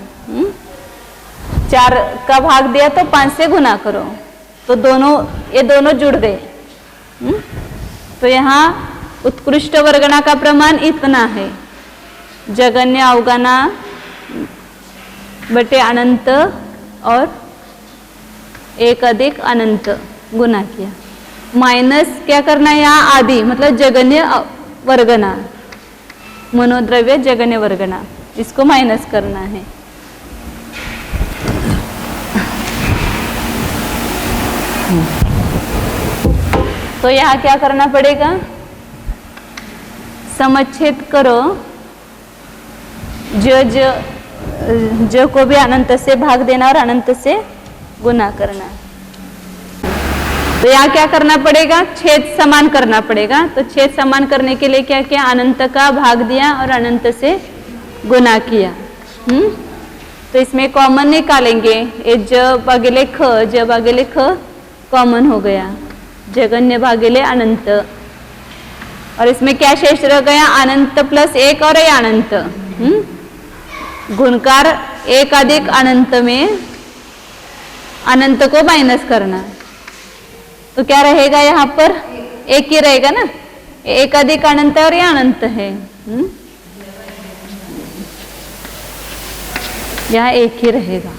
4 का भाग दिया तो 5 से गुना करो, तो ये दोनों जुड़ गए। तो यहाँ उत्कृष्ट वर्गणा का प्रमाण इतना है, जगन्य अवगणा बटे अनंत और 1 अधिक अनंत गुना किया, माइनस क्या करना है यहाँ? आदि, मतलब जगन्य वर्गणा, मनोद्रव्य जगन्य वर्गणा, इसको माइनस करना है। तो यहाँ क्या करना पड़ेगा? समच्छेद करो, जो को भी अनंत से भाग देना और अनंत से गुना करना। तो यहाँ क्या करना पड़ेगा? छेद समान करना पड़ेगा। तो छेद समान करने के लिए क्या किया? अनंत का भाग दिया और अनंत से गुना किया। तो इसमें कॉमन निकालेंगे, ये ज भागिले ख, ज भागिले ख कॉमन हो गया, जगन्य भागिले अनंत। और इसमें क्या शेष रह गया? अनंत प्लस 1 और ये अनंत। गुणकार 1 अधिक अनंत में अनंत को माइनस करना, तो क्या रहेगा? यहाँ पर 1 ही रहेगा ना, 1 अधिक अनंत और ये अनंत है। यहाँ 1 ही रहेगा।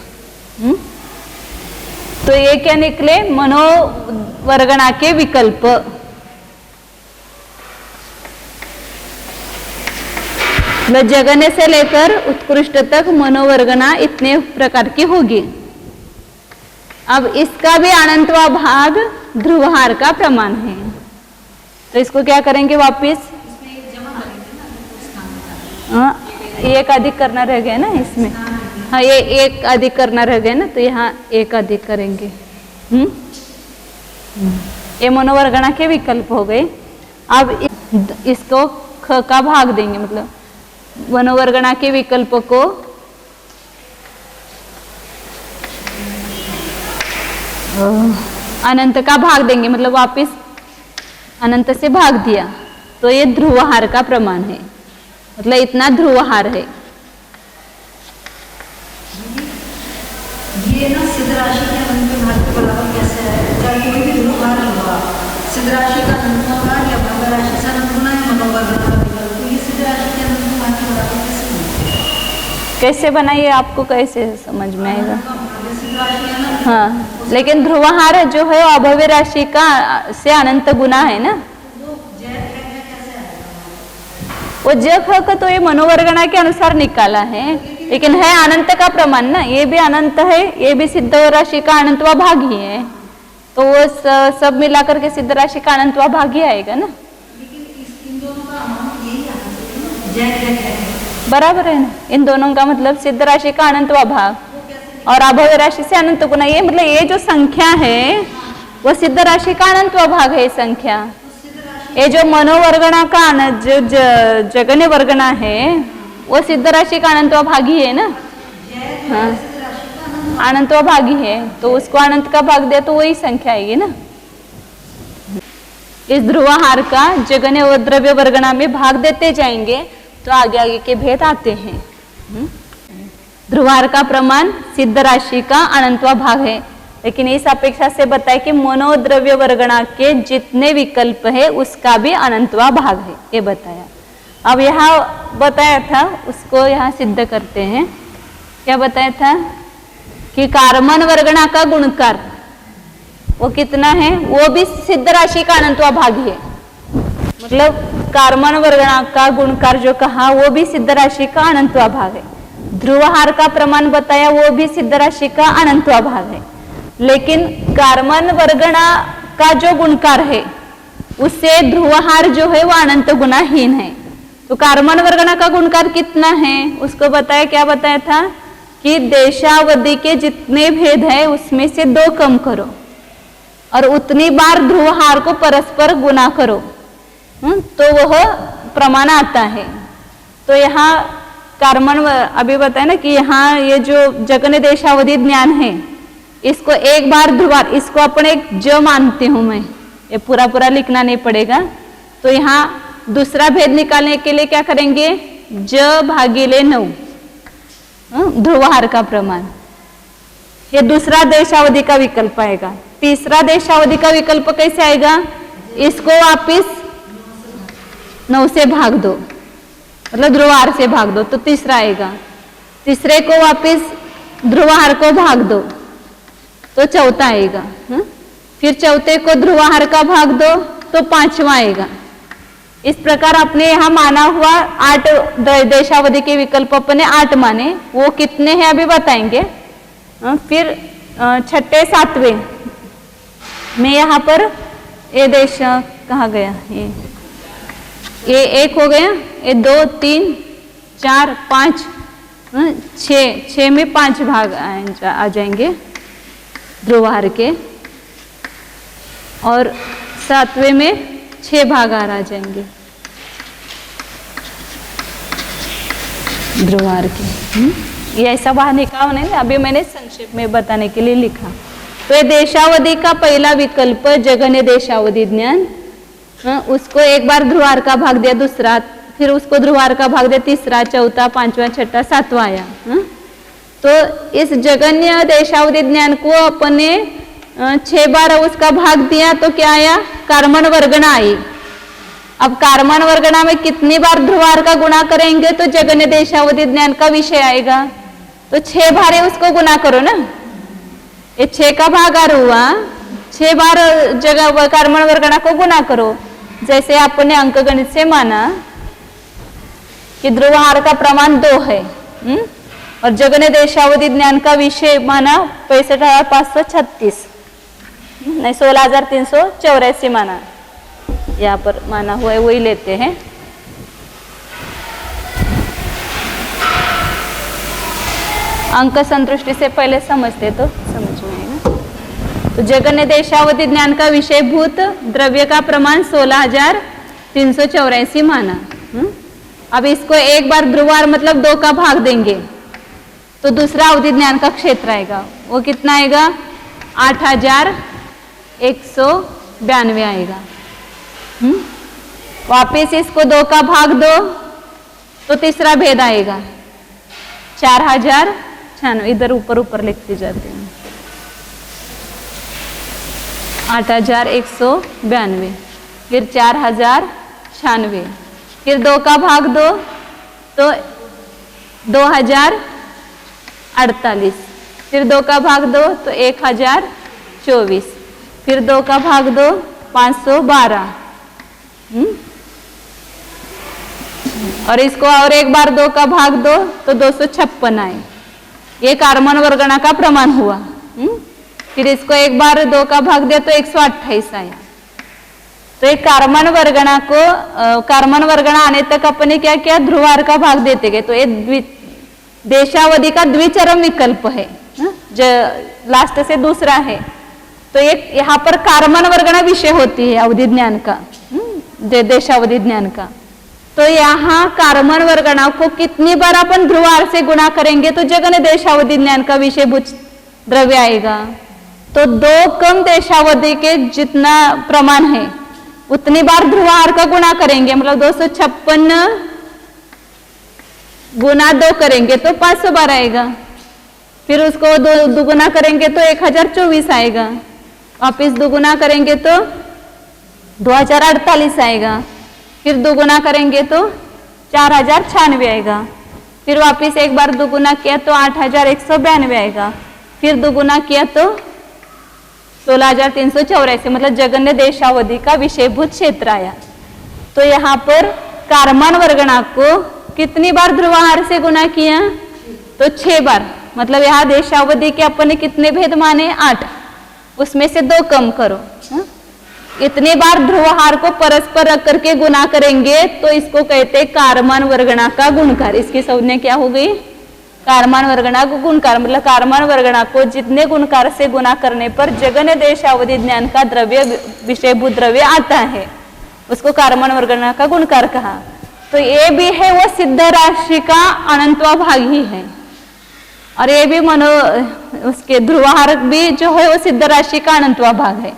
तो ये क्या निकले? मनोवर्गणा के विकल्प। जगन्य से लेकर उत्कृष्ट तक मनोवर्गणा इतने प्रकार की होगी। अब इसका भी अनंतवा भाग ध्रुवहार का प्रमाण है, तो इसको क्या करेंगे? वापिस एक अधिक करना रह गया ना इसमें। हाँ, ये 1 अधिक करना रह गया ना, तो यहाँ 1 अधिक करेंगे। ये मनोवर्गणा के विकल्प हो गए। अब इसको ख का भाग देंगे, मतलब मनोवर्गणा के विकल्प को अनंत का भाग देंगे, मतलब वापिस अनंत से भाग दिया, तो ये ध्रुवहार का प्रमाण है, मतलब इतना ध्रुवहार है। ये ना सिद्ध राशि के अनंत भाग के बराबर कैसे है? क्या ये भी ध्रुवहार होगा? सिद्ध राशि का अनंत भाग या भंग राशि से अनंत गुना है मनोवर्गणा का विकल्प, तो ये सिद्ध राशि के अनंत भाग के बराबर कैसे होगा? कैसे बनाइए? आपको कैसे समझ में आएगा? हाँ, लेकिन ध्रुवहार जो है वो अभव्य राशि का से अनंत गुना है ना। वो जख का तो ये मनोवर्गणा के अनुसार निकाला है, लेकिन है अनंत का प्रमाण ना, ये भी अनंत है, ये भी सिद्ध राशि का अनंतवा भाग ही है, तो वो सब मिलाकर के सिद्ध राशि का अनंतवा भाग ही आएगा ना। लेकिन इन दोनों का अमाउंट यही आना चाहिए, बराबर है ना। इन दोनों का मतलब सिद्ध राशि का अनंतवा भाग और अभव्य राशि से अनंत गुना, ये मतलब ये जो संख्या है वो सिद्ध राशि का अनंतवा भाग है। ये संख्या, ये जो मनोवर्गणा का जो जगन्य वर्गणा है वो सिद्ध राशि का अनंतवा भाग ही है ना। हाँ, अनंतवा भाग ही है, तो उसको अनंत का भाग दिया तो वही संख्या आएगी ना। इस ध्रुवाहार का जगन्य और द्रव्य वर्गणा में भाग देते जाएंगे तो आगे आगे के भेद आते हैं। ध्रुवाहार का प्रमाण सिद्ध राशि का अनंतवा भाग है, लेकिन इस अपेक्षा से बताए कि मनोद्रव्य वर्गणा के जितने विकल्प है उसका भी अनंतवा भाग है, ये बताया। अब यहाँ बताया था उसको यहाँ सिद्ध करते हैं। क्या बताया था कि कार्बन वर्गणा का गुणकार वो कितना है, वो भी सिद्ध राशि का अनंतवा भाग है। मतलब कार्बन वर्गणा का गुणकार जो कहा वो भी सिद्ध राशि का अनंतवा भाग है। ध्रुवाहार का प्रमाण बताया वो भी सिद्ध राशि का अनंतवा भाग है, लेकिन कार्बन वर्गणा का जो गुणकार है उससे ध्रुवाहार जो है वो अनंत गुणाहीन है। तो कार्बन वर्गणा का गुणकार कितना है उसको बताया। क्या बताया था कि देशावधि के जितने भेद है उसमें से 2 कम करो और उतनी बार ध्रुवहार को परस्पर गुना करो, तो वह प्रमाण आता है। तो यहाँ कार्बन अभी बताया ना कि यहाँ ये जो जगन्य देशावधि ज्ञान है इसको एक बार ध्रुवार, इसको अपन एक ज मानती हूं मैं, ये पूरा पूरा लिखना नहीं पड़ेगा। तो यहाँ दूसरा भेद निकालने के लिए क्या करेंगे, ज भागिले 9 ध्रुवाहार का प्रमाण, ये दूसरा देशावधि का विकल्प आएगा। तीसरा देशावधि का विकल्प कैसे आएगा, इसको वापिस 9 से भाग दो, मतलब ध्रुवाहार से भाग दो तो तीसरा आएगा। तीसरे को वापिस ध्रुवाहार को भाग दो तो चौथा आएगा। फिर चौथे को ध्रुवाहार का भाग दो तो 5वां आएगा। इस प्रकार अपने यहाँ माना हुआ 8 देशावधि के विकल्प अपने 8 माने, वो कितने हैं अभी बताएंगे। फिर 6ठे 7वें में यहाँ पर ये देश कहाँ गया, ये 1 हो गया, ये 2 3 4 5 6 में 5 भाग आ जाएंगे ध्रुवाहार के, और 7वें में 6 भाग आ जाएंगे ध्रुवाहार के। ये ऐसा बाहर निकाल नहीं, अभी मैंने संक्षेप में बताने के लिए लिखा। तो ये देशावधि का पहला विकल्प जगन्य देशावधि ज्ञान, उसको एक बार ध्रुवाहार का भाग दिया दूसरा, फिर उसको ध्रुवाहार का भाग दिया तीसरा, चौथा, 5वां, 6ठा, 7वां आया। तो इस जगन्य देशावधि ज्ञान को अपने 6 बार उसका भाग दिया तो क्या आया, कार्बन वर्गणा आई। अब कार्बन वर्गणा में कितनी बार ध्रुवाहार का गुणा करेंगे तो जगन्य देशावधि ज्ञान का विषय आएगा। तो 6 बार उसको गुणा करो ना, ये 6 का भागार हुआ, 6 बार जगह कार्बन वर्गणा को गुणा करो। जैसे आपने अंकगणित से माना कि ध्रुवाहार का प्रमाण 2 है और जगन्य देशावधि ज्ञान का विषय माना 65,536 नहीं 16,384 माना, यहाँ पर माना हुआ है वही लेते हैं। अंक संतुष्टि से पहले समझते तो समझ में आएगा। तो जगन्य देशावधि ज्ञान का विषय भूत द्रव्य का प्रमाण 16,384 माना। अब इसको एक बार ध्रुवाहार मतलब 2 का भाग देंगे तो दूसरा अवधि ज्ञान का क्षेत्र आएगा, वो कितना आएगा 8,192 आएगा। वापिस इसको 2 का भाग दो तो तीसरा भेद आएगा 4,096, इधर ऊपर ऊपर लिखते जाते हैं 8,192, फिर 4,096, फिर 2 का भाग दो तो 2,048, फिर 2 का भाग दो तो 1,024, फिर 2 का भाग दो 512, और इसको और एक बार 2 का भाग दो तो 256 आए। ये कार्बन वर्गणा का प्रमाण हुआ। फिर इसको एक बार 2 का भाग दिया तो 128 आया। तो एक कार्बन वर्गणा को कार्बन वर्गणा आने तक अपन ने क्या किया, ध्रुवार का भाग देते गए। तो ये देशावधि का द्विचरम विकल्प है, जो लास्ट से दूसरा है। तो एक यहाँ पर कार्बन वर्गणा विषय होती है अवधि ज्ञान का, देशावधि ज्ञान का। तो यहाँ कार्बन वर्गणा को कितनी बार अपन ध्रुवार से गुणा करेंगे तो जगन देशावधि ज्ञान का विषयभूत द्रव्य आएगा। तो 2 कम देशावधि के जितना प्रमाण है उतनी बार ध्रुवार का गुणा करेंगे, मतलब 256 गुना 2 करेंगे तो 500 बार आएगा। फिर उसको दुगुना करेंगे तो 1024 आएगा। वापिस दुगुना करेंगे तो 2048 आएगा। फिर दुगुना करेंगे तो 4096 आएगा। फिर वापिस एक बार दुगुना किया तो 8192 आएगा। फिर दुगुना किया तो 16384, मतलब जगन्य देशावधि का विषयभूत क्षेत्र आया। तो यहाँ पर कार्बन वर्गणा को कितनी बार ध्रुवाहार से गुना किया, तो 6 बार। मतलब यहाँ देशावधि के अपन ने कितने भेद माने, 8, उसमें से 2 कम करो। इतनी बार ध्रुवहार को परस्पर रख करके गुना करेंगे तो इसको कहते हैं कार्बन वर्गणा का गुणकार। इसकी संज्ञा क्या हो गई, कार्बन वर्गणा को गुणकार। मतलब कार्बन वर्गणा को जितने गुणकार से गुना करने पर जगन्य देशावधि ज्ञान का द्रव्य विषयभूत द्रव्य आता है, उसको कार्बन वर्गणा का गुणकार कहा। तो ये भी है वो सिद्ध राशि का अनंतवा भाग ही है, और ये भी उसके ध्रुवहार भी जो है वो सिद्ध राशि का अनंतवा भाग है।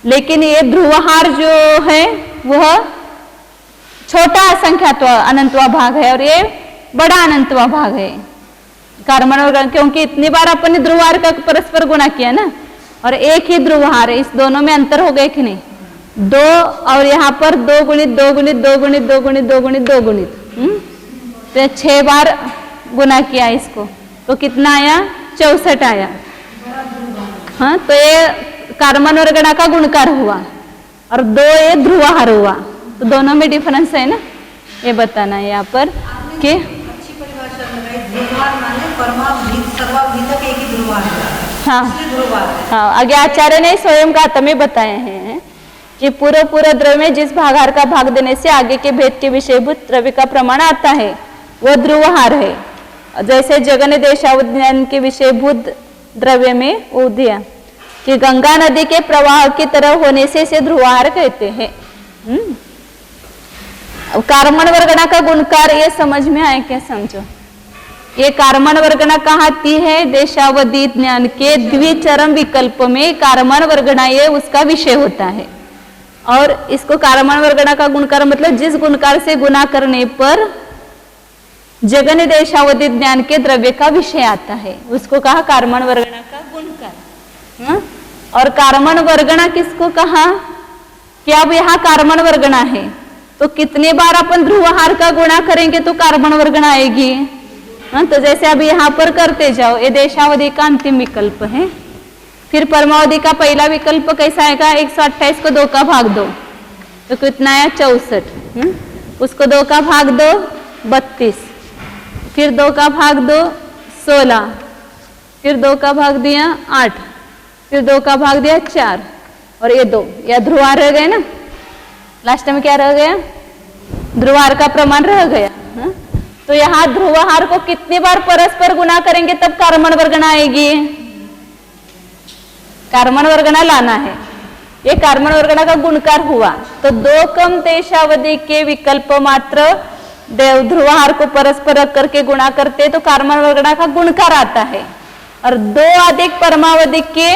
लेकिन ये ध्रुवहार जो है वह छोटा असंख्यात्व अनंतवा भाग है और ये बड़ा अनंतवा भाग है कार्बन वर्गणा, क्योंकि इतनी बार अपन ने ध्रुवहार का परस्पर गुणा किया ना, और एक ही ध्रुवहार है। इस दोनों में अंतर हो गए कि नहीं, 2 और यहाँ पर 2 गुणित 2 गुणित 2 गुणित 2 गुणित 2 गुणित 2 गुणित, तो 6 बार गुना किया इसको, तो कितना आया, 64 आया। हाँ, तो ये कार्बन वर्गणा का गुणकार हुआ और 2 ये ध्रुवहार हुआ। तो दोनों में डिफरेंस है ना, ये बताना है यहाँ पर कि अच्छी परिभाषा लगाई। ध्रुवहार माने सर्वाभीतक एक ही ध्रुवहार है। हाँ हाँ, आगे आचार्य ने स्वयं का तमे बताए हैं कि पूरा द्रव्य में जिस भागार का भाग देने से आगे के भेद के विषयभूत द्रव्य का प्रमाण आता है वह ध्रुवहार है। जैसे जगन्य देशावधि के विषयभूत द्रव्य में वो दिया कि गंगा नदी के प्रवाह की तरह होने से इसे ध्रुवहार कहते हैं। कार्बन वर्गणा का गुणकार ये समझ में आए क्या, समझो। ये कार्बन वर्गणा कहाती है देशावधि ज्ञान के द्विचरम विकल्प में कार्बन वर्गणा ये उसका विषय होता है। और इसको कार्बन वर्गणा का गुणकार मतलब जिस गुणकार से गुना करने पर जगन्य देशावधि ज्ञान के द्रव्य का विषय आता है उसको कहा कार्बन वर्गणा का गुणकार। और कार्बन वर्गणा किसको कहा कि अब यहाँ कार्बन वर्गणा है तो कितने बार अपन ध्रुवहार का गुणा करेंगे तो कार्बन वर्गणा आएगी। तो जैसे अभी यहाँ पर करते जाओ, ये देशावधि का अंतिम विकल्प है। फिर परमावधि का पहला विकल्प कैसा आएगा, 128 को 2 का भाग दो तो कितना आया, 64। उसको 2 का भाग दो 32, फिर 2 का भाग दो 16, फिर 2 का भाग दिया 8, फिर 2 का भाग दिया 4 और ये 2, या ध्रुवहार रह गए ना। लास्ट में क्या रह गया, ध्रुवहार का प्रमाण रह गया। तो यहाँ ध्रुवहार को कितनी बार परस्पर गुना करेंगे तब कार्बन वर्गणा आएगी, कार्बन वर्गणा लाना है। ये कार्बन वर्गणा का गुणकार हुआ तो 2 कम देशावधि के विकल्प मात्र ध्रुवहार को परस्पर रख करके गुणा करते तो कार्बन वर्गणा का गुणकार आता है। और 2 अधिक परमावधि के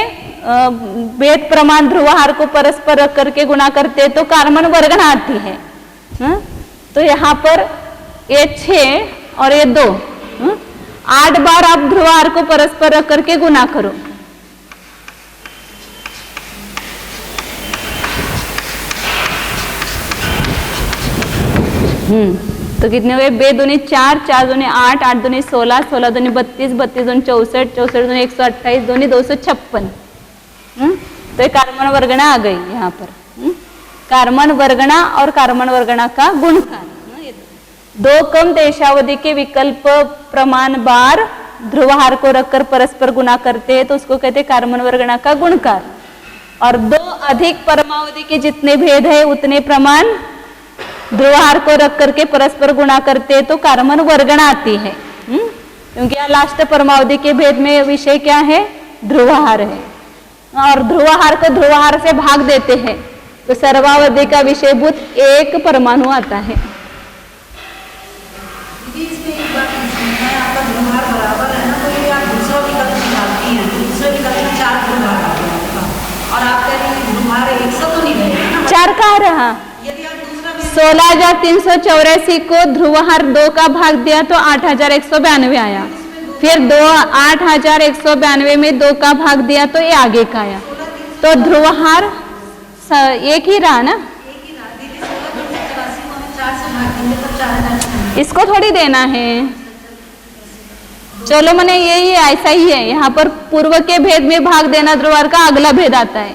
भेद प्रमाण ध्रुवहार को परस्पर रख करके गुणा करते तो कार्बन वर्गणा आती है। तो यहाँ पर ये 6 और ये 2, 8 बार आप ध्रुवहार को परस्पर रख करके गुना करो। तो कितने हुए, 2 दूनी 4, 4 दूनी 8, 8 दूनी 16, 16 दूनी 32, 32 दूनी 64, 64 दूनी 128, दूनी 256। तो ये कार्बन वर्गणा आ गई यहाँ पर। कार्बन वर्गणा और कार्बन वर्गणा का गुणकार। 2 कम देशावधि के विकल्प प्रमाण बार ध्रुवहार को रखकर परस्पर गुणा करते हैं तो उसको कहते हैं कार्बन वर्गणा का गुणकार। और 2 अधिक परमावधि के जितने भेद है उतने प्रमाण ध्रुवहार को रख करके परस्पर गुणा करते हैं तो कारमन वर्गण आती है। क्योंकि यहाँ लास्ट परमावधि के भेद में विषय क्या है? ध्रुवहार है, और ध्रुवहार को ध्रुवहार से भाग देते हैं तो सर्वावधि का विषयभूत एक परमाणु आता है। दीदी इसमें एक बात है, आपका ध्रुवहार बराबर है ना, तो ये आप दूसरा विकल्प निकालती हैं, दूसरे विकल्प में 4 ध्रुवहार आते हैं और आप कह रही हैं ध्रुवहार 100 तो नहीं रहेगा ना? 4 कहाँ रहा? यदि आप दूसरा 16,384 को ध्रुवहार 2 का भाग दिया तो 8,192 आया, फिर 8,192 में 2 का भाग दिया तो ये आगे का आया, तो ध्रुवहार एक ही रहा ना? एक ही रहा दीदी। 16,384 को हमें 4 से भाग देंगे तो 4,000 इसको थोड़ी देना है। चलो मैंने यही ऐसा ही है, यहाँ पर पूर्व के भेद में भाग देना ध्रुवहार का अगला भेद आता है,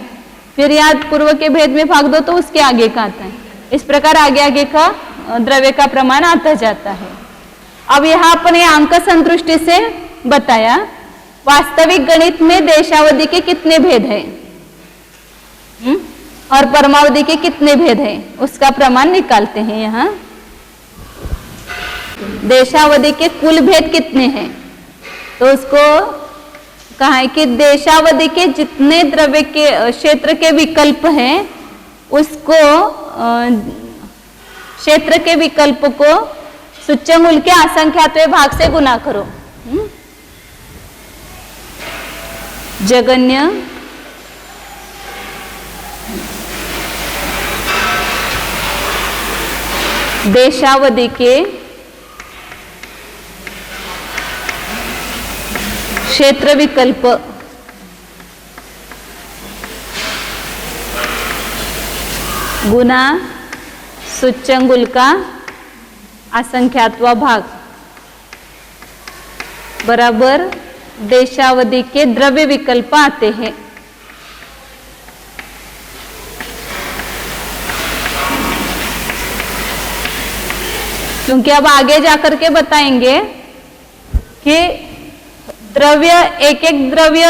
फिर यहाँ पूर्व के भेद में भाग दो तो उसके आगे का आता है। इस प्रकार आगे आगे का द्रव्य का प्रमाण आता जाता है। अब यहाँ अपने अंक संतुष्टि से बताया वास्तविक गणित में देशावधि के कितने भेद है और परमावधि के कितने भेद है उसका प्रमाण निकालते हैं। यहाँ देशावधि के कुल भेद कितने हैं तो उसको कहा है कि देशावधि के जितने द्रव्य के क्षेत्र के विकल्प हैं उसको क्षेत्र के विकल्प को सूच्यंगुल के असंख्यातवें भाग से गुना करो। जगन्य देशावधि के क्षेत्र विकल्प गुना सूच्यंगुल का असंख्यातवा भाग बराबर देशावधि के द्रव्य विकल्प आते हैं। क्योंकि अब आगे जाकर के बताएंगे कि द्रव्य एक एक द्रव्य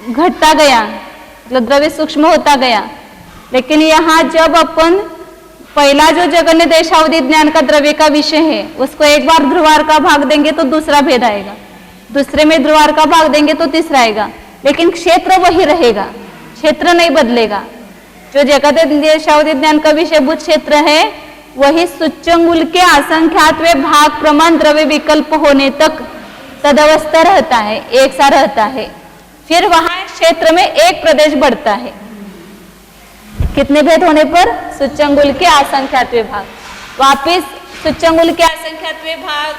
घटता गया, मतलब द्रव्य सूक्ष्म होता गया, लेकिन यहाँ जब अपन पहला जो जगन्य देशावधि ज्ञान का द्रव्य का विषय है उसको एक बार ध्रुवहार का भाग देंगे तो दूसरा भेद आएगा, दूसरे में ध्रुवहार का भाग देंगे तो तीसरा आएगा, लेकिन क्षेत्र वही रहेगा, क्षेत्र नहीं बदलेगा। जो जगन्य देशावधि ज्ञान का विषयभूत क्षेत्र है वही सूच्यंगुल के असंख्यातवें भाग प्रमाण द्रव्य विकल्प होने तक तदवस्था रहता है, एक सा रहता है। फिर वहां क्षेत्र में एक प्रदेश बढ़ता है। कितने भेद होने पर? सूच्यंगुल के असंख्यातवें भाग। वापिस सूच्यंगुल के असंख्यातवें भाग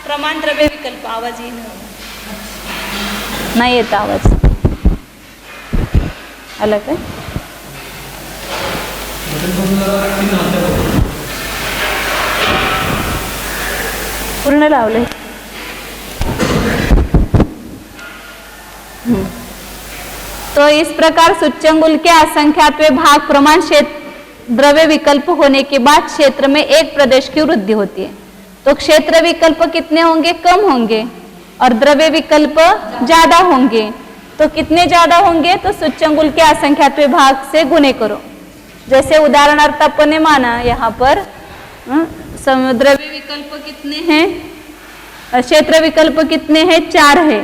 प्रमाण द्रव्य विकल्प। आवाज ही नहीं येता, आवाज अलग है। पूर्ण लावले। तो इस प्रकार सूच्यंगुल के असंख्यातवें भाग प्रमाण क्षेत्र द्रव्य विकल्प होने के बाद क्षेत्र में एक प्रदेश की वृद्धि होती है। तो क्षेत्र विकल्प कितने होंगे? कम होंगे, और द्रव्य विकल्प ज्यादा होंगे। तो कितने ज्यादा होंगे? तो सूच्यंगुल के असंख्यातवें भाग से गुणे करो। जैसे उदाहरणार्थ अपन ने माना यहाँ पर द्रव्य विकल्प कितने हैं, क्षेत्र विकल्प कितने हैं? 4 है,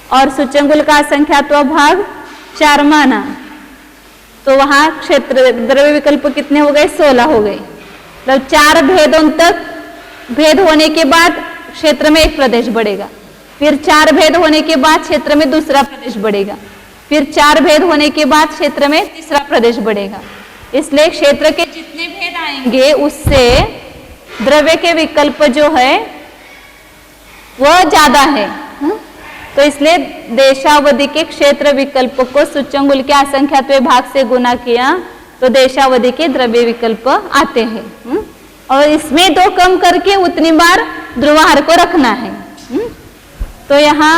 और सूच्यंगुल का असंख्यातवा भाग 4 माना, तो वहां क्षेत्र द्रव्य विकल्प कितने हो गए? 16 हो गए। मतलब 4 भेदों तक भेद होने के बाद क्षेत्र में एक प्रदेश बढ़ेगा, फिर 4 भेद होने के बाद क्षेत्र में दूसरा प्रदेश बढ़ेगा, फिर 4 भेद होने के बाद क्षेत्र में तीसरा प्रदेश बढ़ेगा। इसलिए क्षेत्र के जितने भेद आएंगे उससे द्रव्य के विकल्प जो है वह ज्यादा है। तो इसलिए देशावधि के क्षेत्र विकल्प को सूच्यंगुल के असंख्यातवें भाग से गुना किया तो देशावधि के द्रव्य विकल्प आते हैं। और इसमें 2 कम करके उतनी बार ध्रुवहार को रखना है। तो यहाँ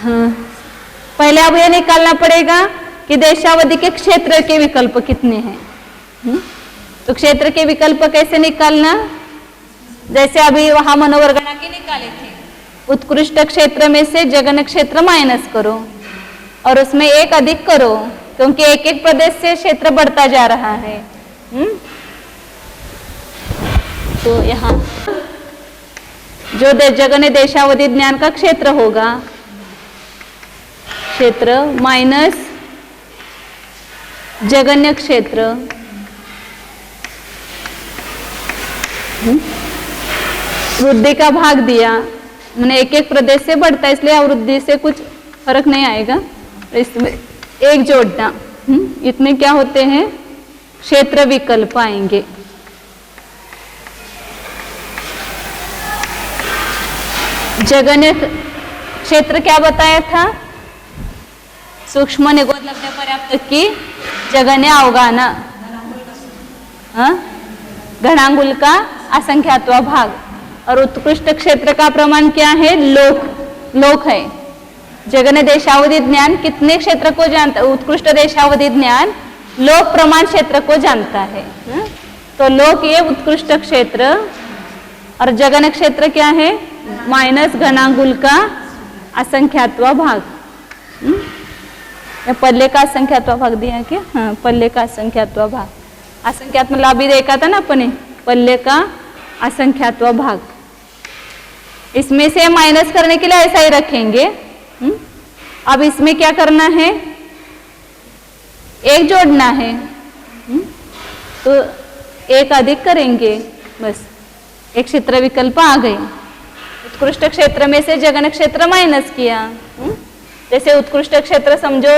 पहले अब यह निकालना पड़ेगा कि देशावधि के क्षेत्र के विकल्प कितने हैं। तो क्षेत्र के विकल्प कैसे निकालना? जैसे अभी वहां मनोवर्गणा के निकाले थे, उत्कृष्ट क्षेत्र में से जगन क्षेत्र माइनस करो, और उसमें एक अधिक करो, क्योंकि एक एक प्रदेश से क्षेत्र बढ़ता जा रहा है। तो यहाँ जो जगन्य देशावधि ज्ञान का क्षेत्र होगा, क्षेत्र माइनस जगन्य क्षेत्र, वृद्धि का भाग दिया, मैंने एक एक प्रदेश से बढ़ता है, इसलिए वृद्धि से कुछ फर्क नहीं आएगा, इसमें एक जोड़ना। इतने क्या होते हैं, क्षेत्र विकल्प आएंगे। जगन्य क्षेत्र क्या बताया था, सूक्ष्म निगोद लब्ध पर्याप्त की जगन्य अवगाना, घनांगुल का असंख्यात्वा भाग। और उत्कृष्ट क्षेत्र का प्रमाण क्या है, लोक है। जगन्य देशावधि ज्ञान कितने क्षेत्र को जानता है, उत्कृष्ट देशावधि ज्ञान लोक प्रमाण क्षेत्र को जानता है। तो लोक ये उत्कृष्ट क्षेत्र, और जगन्य क्षेत्र क्या है, माइनस घनांगुल का असंख्यात्वा भाग। पल्ले का असंख्यात्वा भाग दिया क्या, हाँ पल्ले का असंख्यात्वा भाग। असंख्यात्म लाभ भी देखा था ना अपने, पल्ले का असंख्यात्वा भाग। इसमें से माइनस करने के लिए ऐसा ही रखेंगे। अब इसमें क्या करना है, एक जोड़ना है, तो एक अधिक करेंगे, बस एक क्षेत्र विकल्प आ गए। उत्कृष्ट क्षेत्र में से जगन्य क्षेत्र माइनस किया। जैसे उत्कृष्ट क्षेत्र समझो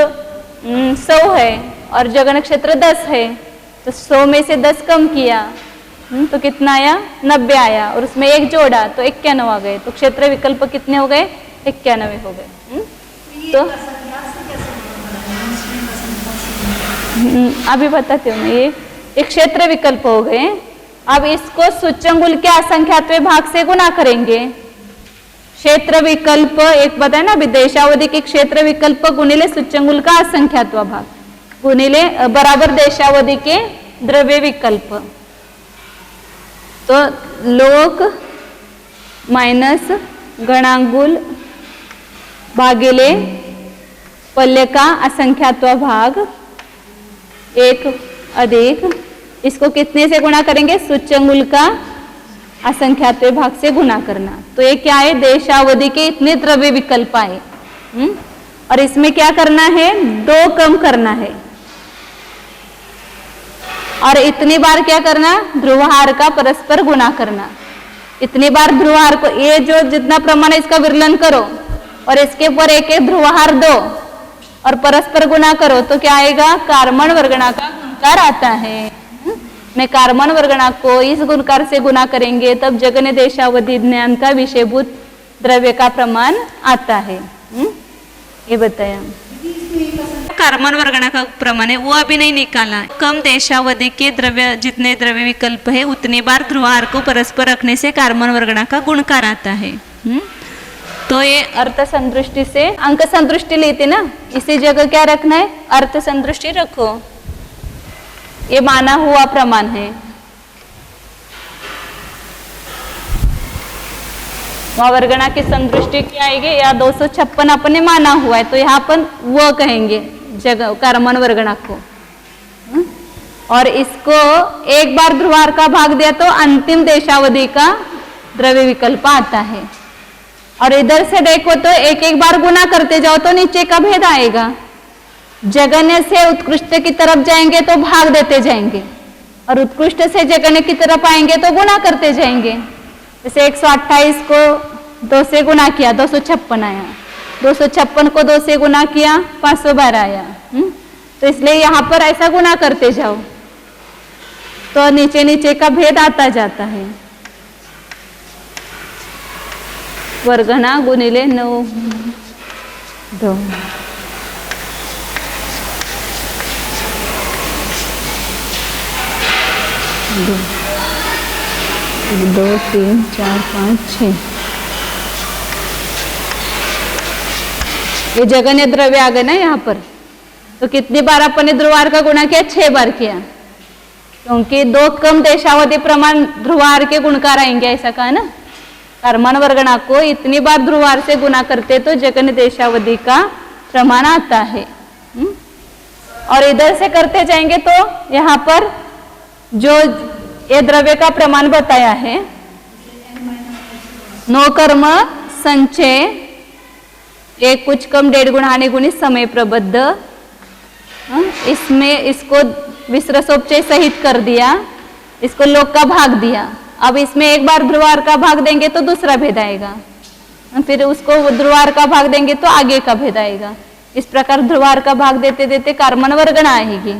100 है और जगन्य क्षेत्र 10 है, तो 100 में से 10 कम किया, तो कितना आया, 90 आया, और उसमें एक जोड़ा तो 91 आ गए। तो क्षेत्र विकल्प कितने हो गए, 91 हो गए। तो अभी बताती हूँ, ये एक क्षेत्र विकल्प हो गए। अब इसको सूच्यंगुल के असंख्यात्वे भाग से गुना करेंगे। क्षेत्र विकल्प एक बताया ना, देशावधि के क्षेत्र विकल्प गुणिले सूच्यंगुल का असंख्यात्वा भाग गुणिले बराबर देशावधि के द्रव्य विकल्प। तो लोक माइनस गणांगुल भागिले पल्ले का असंख्यात्वा भाग, एक अधिक, इसको कितने से गुणा करेंगे, सूच्यंगुल का असंख्यात्वे भाग से गुना करना। तो ये क्या है, देशावधि के इतने द्रव्य विकल्प आए। और इसमें क्या करना है, 2 कम करना है, और इतनी बार क्या करना, ध्रुवहार का परस्पर गुना करना। इतनी बार ध्रुवहार को, ये जो जितना प्रमाण है इसका विरलन करो, और इसके ऊपर एक एक ध्रुवहार दो और परस्पर गुना करो, तो क्या आएगा, कार्बन वर्गणा का गुणकार आता है। मैं कार्बन वर्गणा को इस गुणकार से गुना करेंगे, तब जगन्य देशावधि ज्ञान का विषयभूत द्रव्य का प्रमाण आता है। ये बताया। कार्बन वर्गणा का प्रमाण है वो अभी नहीं निकाला। कम देशावधि के द्रव्य, जितने द्रव्य विकल्प है उतनी बार ध्रुवहार को परस्पर रखने से कार्बन वर्गणा का गुणकार आता है। तो ये अर्थ संदृष्टि से अंक संदृष्टि लेते ना, इसी जगह क्या रखना है, अर्थ संदृष्टि रखो। ये माना हुआ प्रमाण है। वहां वर्गणा की संदृष्टि क्या आएगी, या 256 अपने माना हुआ है, तो यहाँ अपन वो कहेंगे जगह कार्बन वर्गणा को। और इसको एक बार ध्रुवहार का भाग दिया तो अंतिम देशावधि का द्रव्य विकल्प आता है। और इधर से देखो तो एक एक बार गुना करते जाओ तो नीचे का भेद आएगा। जगन्य से उत्कृष्ट की तरफ जाएंगे तो भाग देते जाएंगे, और उत्कृष्ट से जगन्य की तरफ आएंगे तो गुना करते जाएंगे। जैसे 128 को 2 से गुना किया 256 आया, 256 को 2 से गुना किया 512 आया। तो इसलिए यहाँ पर ऐसा गुना करते जाओ तो नीचे नीचे का भेद आता जाता है। वर्गणा गुणिले 9 2 2 3 4 5 6, ये जगन्य द्रव्य आ गए ना यहाँ पर। तो कितनी बार अपन ने ध्रुवहार का गुणा किया, 6 बार किया, क्योंकि 2 कम देशावधि प्रमाण ध्रुवहार के गुणकार आएंगे, ऐसा कहा ना। कार्बन वर्गणा को इतनी बार ध्रुवहार से गुना करते तो जगन्य देशावधि का प्रमाण आता है। और इधर से करते जाएंगे तो यहाँ पर जो ये द्रव्य का प्रमाण बताया है, नो कर्म संचय, एक कुछ कम 1.5 गुण हानि गुणित समय प्रबद्ध, इसमें इसको विसर्जोपचय सहित कर दिया, इसको लोक का भाग दिया। अब इसमें एक बार ध्रुवार का भाग देंगे तो दूसरा भेद आएगा, फिर उसको ध्रुवार का भाग देंगे तो आगे का भेद आएगा। इस प्रकार ध्रुवार का भाग देते देते कार्बन वर्गण आएगी।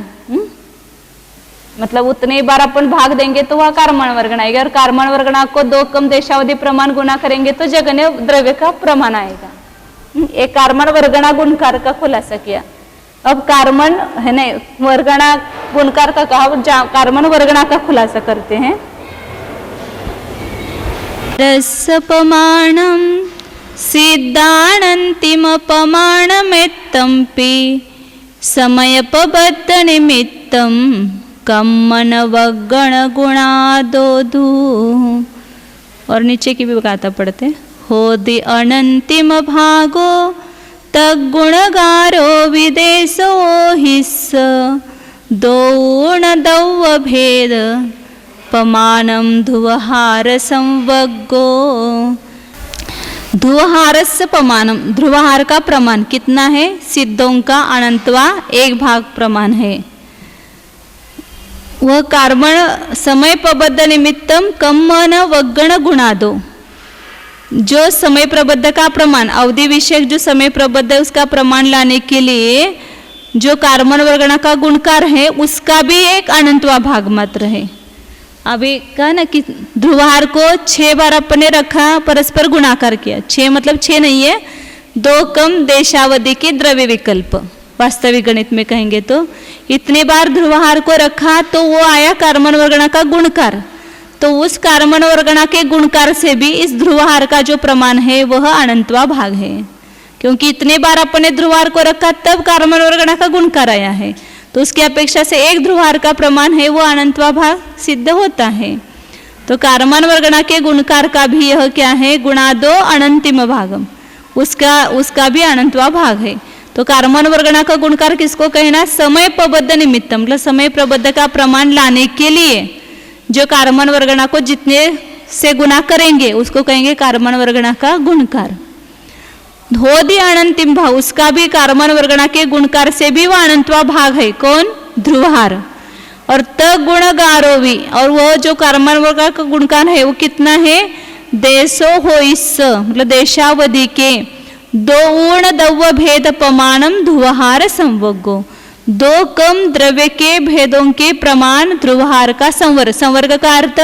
मतलब उतने बार अपन भाग देंगे तो वह कार्बन वर्गण आएगा, और कार्बन वर्गणा को 2 कम देशावधि प्रमाण गुना करेंगे तो जगन्य द्रव्य का प्रमाण आएगा। एक कार्बन वर्गणा गुणकार का खुलासा किया। अब कार्बन है नहीं, वर्गणा गुणकार का कहा, कार्बन वर्गणा का खुलासा करते हैं। रसपमाणं सिद्धानन्तिमपमाणमेत्तम्पि समयपबद्धनिमित्तं कम्मनवगणगुणादोधु। और नीचे की भी गाथा पढ़ते, होदि अनंतिम भागो तगुणगारो विदेशो हिस्स दौण दौव भेद पमानम ध्रुवहार संवग्गो। ध्रुवहारस्य पमानम, ध्रुवहार का प्रमाण कितना है? सिद्धों का अनंतवा 1 भाग प्रमाण है। वह कार्बन समय प्रबद्ध निमित्तम कम्मन वगण गुणादो, जो समय प्रबद्ध का प्रमाण, अवधि विषयक जो समय प्रबद्ध है उसका प्रमाण लाने के लिए जो कार्बन वर्गणा का गुणकार है उसका भी एक अनंतवा भाग मात्र है। अभी कहा ना कि ध्रुवहार को 6 बार अपने रखा, परस्पर गुणाकार किया। 6 मतलब 6 नहीं है, 2 कम देशावधि के द्रव्य विकल्प, वास्तविक गणित में कहेंगे तो इतने बार ध्रुवहार को रखा तो वो आया कार्बन वर्गणा का गुणकार। तो उस कार्बन वर्गणा के गुणकार से भी इस ध्रुवहार का जो प्रमाण है वह अनंतवा भाग है, क्योंकि इतने बार अपने ध्रुवहार को रखा तब कार्बन वर्गणा का गुणकार आया है। तो उसकी अपेक्षा से एक ध्रुवहार का प्रमाण है वो अनंतवा भाग सिद्ध होता है। तो कार्बन वर्गणा के गुणकार का भी यह क्या है? गुणादो अनंतिम भागम, उसका भी अनंतवा भाग है। तो कार्बन वर्गणा का गुणकार किसको कहना? समय प्रबद्ध निमित्त, मतलब समय प्रबद्ध का प्रमाण लाने के लिए जो कार्बन वर्गणा को जितने से गुना करेंगे उसको कहेंगे कार्बन वर्गणा का गुणकार। धोधि अनंतिम भाग, उसका भी कार्बन वर्गणा के गुणकार से भी वह अनंतवा भाग है। कौन? ध्रुवहार। और त गुणगारोवी, और वो जो कार्बन वर्गणा का गुणकार है वो कितना है? देशो हो इस, मतलब देशावधि के 2 ऊर्ण दव्व भेद प्रमाणम ध्रुवहार संवर्गो, 2 कम द्रव्य के भेदों के प्रमाण ध्रुवहार का संवर्ग। संवर्ग का अर्थ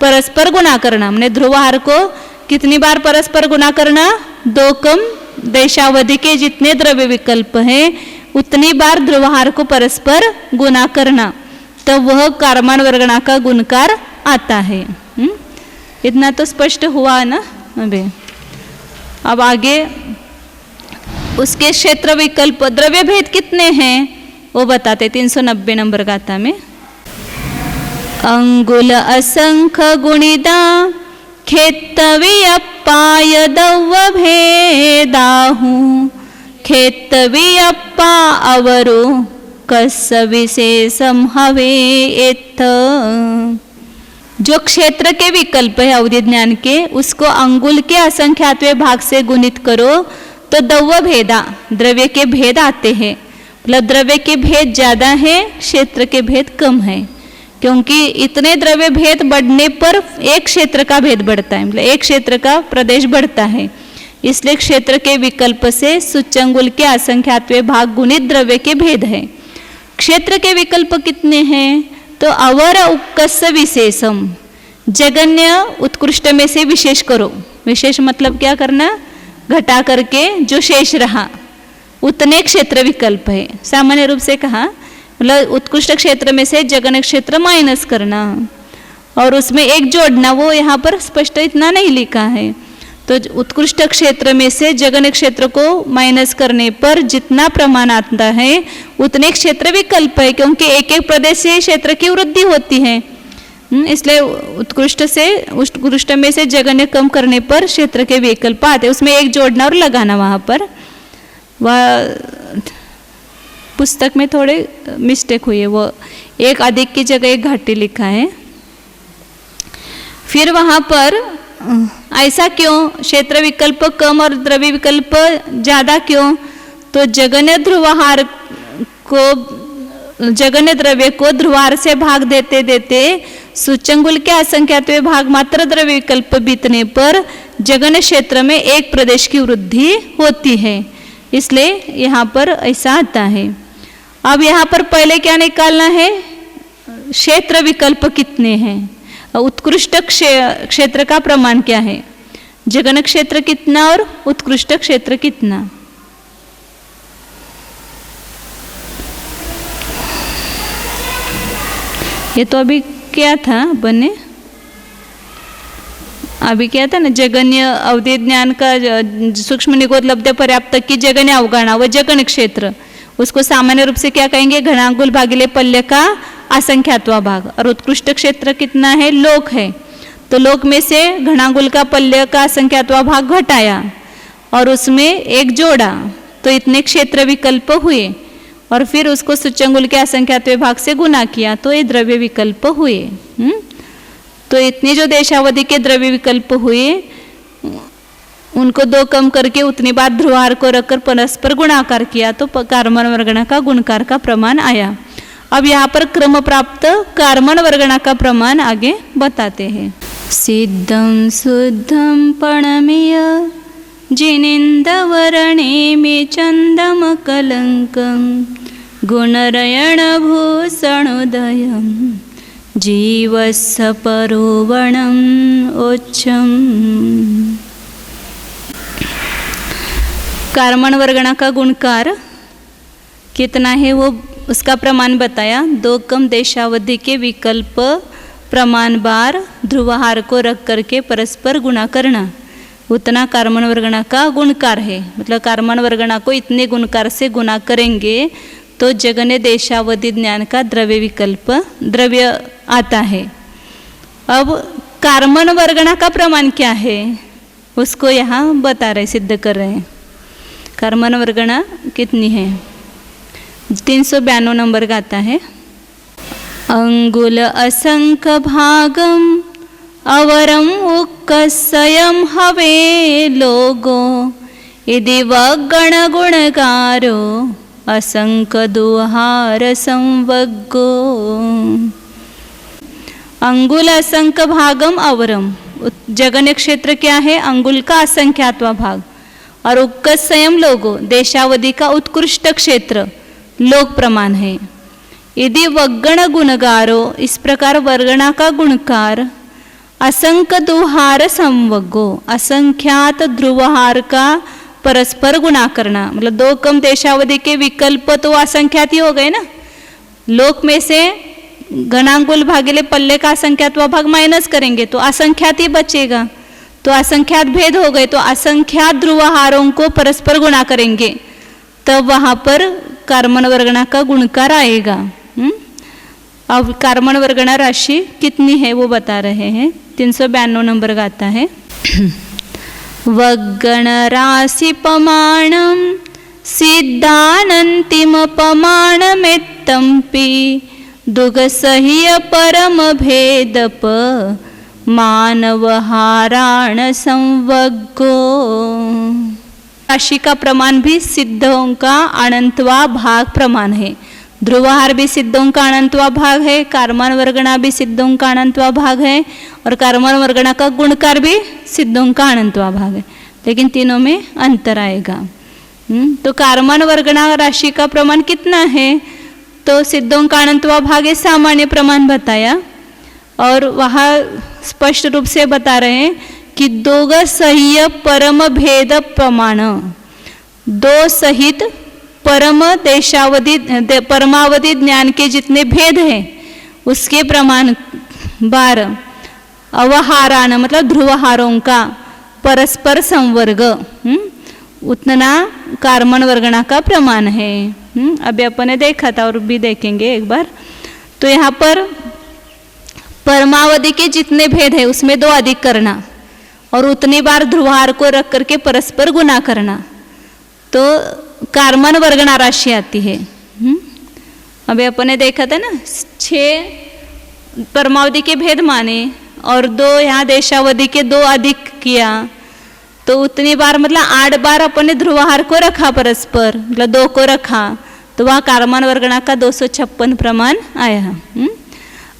परस्पर गुणा करना, मैंने ध्रुवहार को कितनी बार परस्पर गुणा करना? 2 कम देशावधि के जितने द्रव्य विकल्प हैं उतनी बार ध्रुवहार को परस्पर गुणा करना, तब वह कार्बन वर्गणा का गुणकार आता है। इतना तो स्पष्ट हुआ ना अभी। अब आगे उसके क्षेत्र विकल्प द्रव्य भेद कितने हैं वो बताते। 390 नंबर गाथा में, अंगुल असंख्य गुणिदा खेत्तवियप्पाय दव्व भेदाहु, खेत्तवियप्पा अवरो कस्य विशेषम हवे एथ। जो क्षेत्र के विकल्प है अवधि ज्ञान के, उसको अंगुल के असंख्यातवें भाग से गुणित करो तो दव्व भेदा, द्रव्य के भेद आते हैं। मतलब द्रव्य के भेद ज्यादा है, क्षेत्र के भेद कम है, क्योंकि इतने द्रव्य भेद बढ़ने पर एक क्षेत्र का भेद बढ़ता है, मतलब एक क्षेत्र का प्रदेश बढ़ता है। इसलिए क्षेत्र के विकल्प से सूच्यंगुल के असंख्यातवें भाग गुणित द्रव्य के भेद है। क्षेत्र के विकल्प कितने हैं? तो अवर उक्कस्य विशेषम, जगन्य उत्कृष्ट में से विशेष करो। विशेष मतलब क्या करना? घटा करके जो शेष रहा उतने क्षेत्र विकल्प है। सामान्य रूप से कहा, मतलब उत्कृष्ट क्षेत्र में से जगन्य क्षेत्र माइनस करना और उसमें एक जोड़ना, वो यहाँ पर स्पष्ट इतना नहीं लिखा है। तो उत्कृष्ट क्षेत्र में से जगन्य क्षेत्र को माइनस करने पर जितना प्रमाण आता है उतने क्षेत्र विकल्प है, क्योंकि एक एक प्रदेश से क्षेत्र की वृद्धि होती है। इसलिए उत्कृष्ट में से जगन्य कम करने पर क्षेत्र के विकल्प आते, उसमें एक जोड़ना और लगाना वहाँ पर। वह पुस्तक में थोड़े मिस्टेक हुई है, वो एक अधिक की जगह एक घाटी लिखा है। फिर वहाँ पर ऐसा क्यों, क्षेत्र विकल्प कम और द्रव्य विकल्प ज़्यादा क्यों? तो जगन्य ध्रुवहार को, जगन्य द्रव्य को ध्रुवार से भाग देते देते सूचंगुल के असंख्यातवें भाग मात्र द्रव्य विकल्प बीतने पर जगन्य क्षेत्र में एक प्रदेश की वृद्धि होती है, इसलिए यहाँ पर ऐसा आता है। अब यहाँ पर पहले क्या निकालना है, क्षेत्र विकल्प कितने हैं, उत्कृष्ट क्षेत्र का प्रमाण क्या है, जगन्य क्षेत्र कितना और उत्कृष्ट क्षेत्र कितना। ये तो अभी क्या था बने, अभी क्या था ना, जगन्य अवधि ज्ञान का सूक्ष्म निगोद लब्ध पर्याप्त की जगन्य अवगाहना व जगन्य क्षेत्र, उसको सामान्य रूप से क्या कहेंगे, घनांगुल भागिले पल्य का असंख्यात्वा भाग। और उत्कृष्ट क्षेत्र कितना है, लोक है, तो लोक में से घनांगुल का पल्य का असंख्यात्वा भाग घटाया और उसमें एक जोड़ा, तो इतने क्षेत्र विकल्प हुए, और फिर उसको सूचंगुल के असंख्यात्वें भाग से गुना किया तो ये द्रव्य विकल्प हुए। तो इतने जो देशावधि के द्रव्य विकल्प हुए उनको दो कम करके उतनी बार ध्रुवार को रखकर परस्पर गुणाकार किया तो कार्बन वर्गणा का गुणकार का प्रमाण आया। अब यहाँ पर क्रम प्राप्त कार्बन वर्गणा का प्रमाण आगे बताते हैं। सिद्धं शुद्धं पणमेय जिनेन्द्रवर्णे में चंदम कलंकं गुणरयण भूषणोदयं जीवस्य परोवणं ओच्छम। कार्बन वर्गणा का गुणकार कितना है वो उसका प्रमाण बताया। दो कम देशावधि के विकल्प प्रमाण बार ध्रुवहार को रख करके परस्पर गुणा करना, उतना कार्बन वर्गणा का गुणकार है। मतलब कार्बन वर्गणा को इतने गुणकार से गुणा करेंगे तो जगन्य देशावधि ज्ञान का द्रव्य विकल्प द्रव्य आता है। अब कार्बन वर्गणा का प्रमाण क्या है उसको यहाँ बता रहे, सिद्ध कर रहे हैं। कार्बन वर्गणा कितनी है, 392 नंबर का आता है। अंगुल असंख भागम अवरम उक्कसयम हवे लोगो यदि वगण गुणकारो असंख दुहार संवग्गो। अंगुल असंख भागम अवरम, जगन्य क्षेत्र क्या है, अंगुल का असंख्यात्वा भाग, और उक्कसयम लोगो देशावधि का उत्कृष्ट क्षेत्र लोक प्रमाण है। यदि वगण गुणगारो, इस प्रकार वर्गणा का गुणकार असंख्य दुहार संवग्गो, असंख्यात ध्रुवहार का परस्पर गुणा करना। मतलब दो कम देशावधि के विकल्प तो असंख्यात ही हो गए ना, लोक में से घनांगुल भागिले पल्ले का असंख्यात्वा भाग माइनस करेंगे तो असंख्यात ही बचेगा, तो असंख्यात भेद हो गए, तो असंख्यात ध्रुवहारों को परस्पर गुणा करेंगे तब वहाँ पर कार्बन वर्गणा का गुणकार आएगा। अब कार्बन वर्गणा राशि कितनी है वो बता रहे हैं, 392 नंबर का आता है। वगण राशि पमाणम सिद्धानंतिम पमाणमेत्तंपि दुगसह्य परम भेदप मानवहाराण संवग्गो। राशि का प्रमाण भी सिद्धों का अनंतवा भाग प्रमाण है। ध्रुवहार भी सिद्धों का अनंतवा भाग है, कार्बन वर्गणा भी सिद्धों का अनंतवा भाग है, और कार्बन वर्गणा का गुणकार भी सिद्धों का अनंतवा भाग है, लेकिन तीनों में अंतर आएगा। तो कार्बन वर्गणा राशि का प्रमाण कितना है, तो सिद्धों का अनंतवा भाग है, सामान्य प्रमाण बताया, और वहाँ स्पष्ट रूप से बता रहे हैं कि दोग सह्य परम भेद प्रमाण, दो सहित परम देशावधि परमावधि ज्ञान के जितने भेद हैं उसके प्रमाण बार अवहारान मतलब ध्रुवहारों का परस्पर संवर्ग उतना कार्बन वर्गणा का प्रमाण है। अभी अपन ने देखा था और भी देखेंगे एक बार। तो यहाँ पर परमावधि के जितने भेद है उसमें दो अधिक करना और उतनी बार ध्रुवहार को रख करके परस्पर गुना करना, तो कार्बन वर्गणा राशि आती है। अभी अपन ने देखा था ना, 6 परमावधि के भेद माने और 2 यहाँ देशावधि के 2 अधिक किया, तो उतनी बार मतलब 8 बार अपन ने ध्रुवाहार को रखा परस्पर, मतलब 2 को रखा, तो वहाँ कार्बन वर्गणा का 256 प्रमाण आया।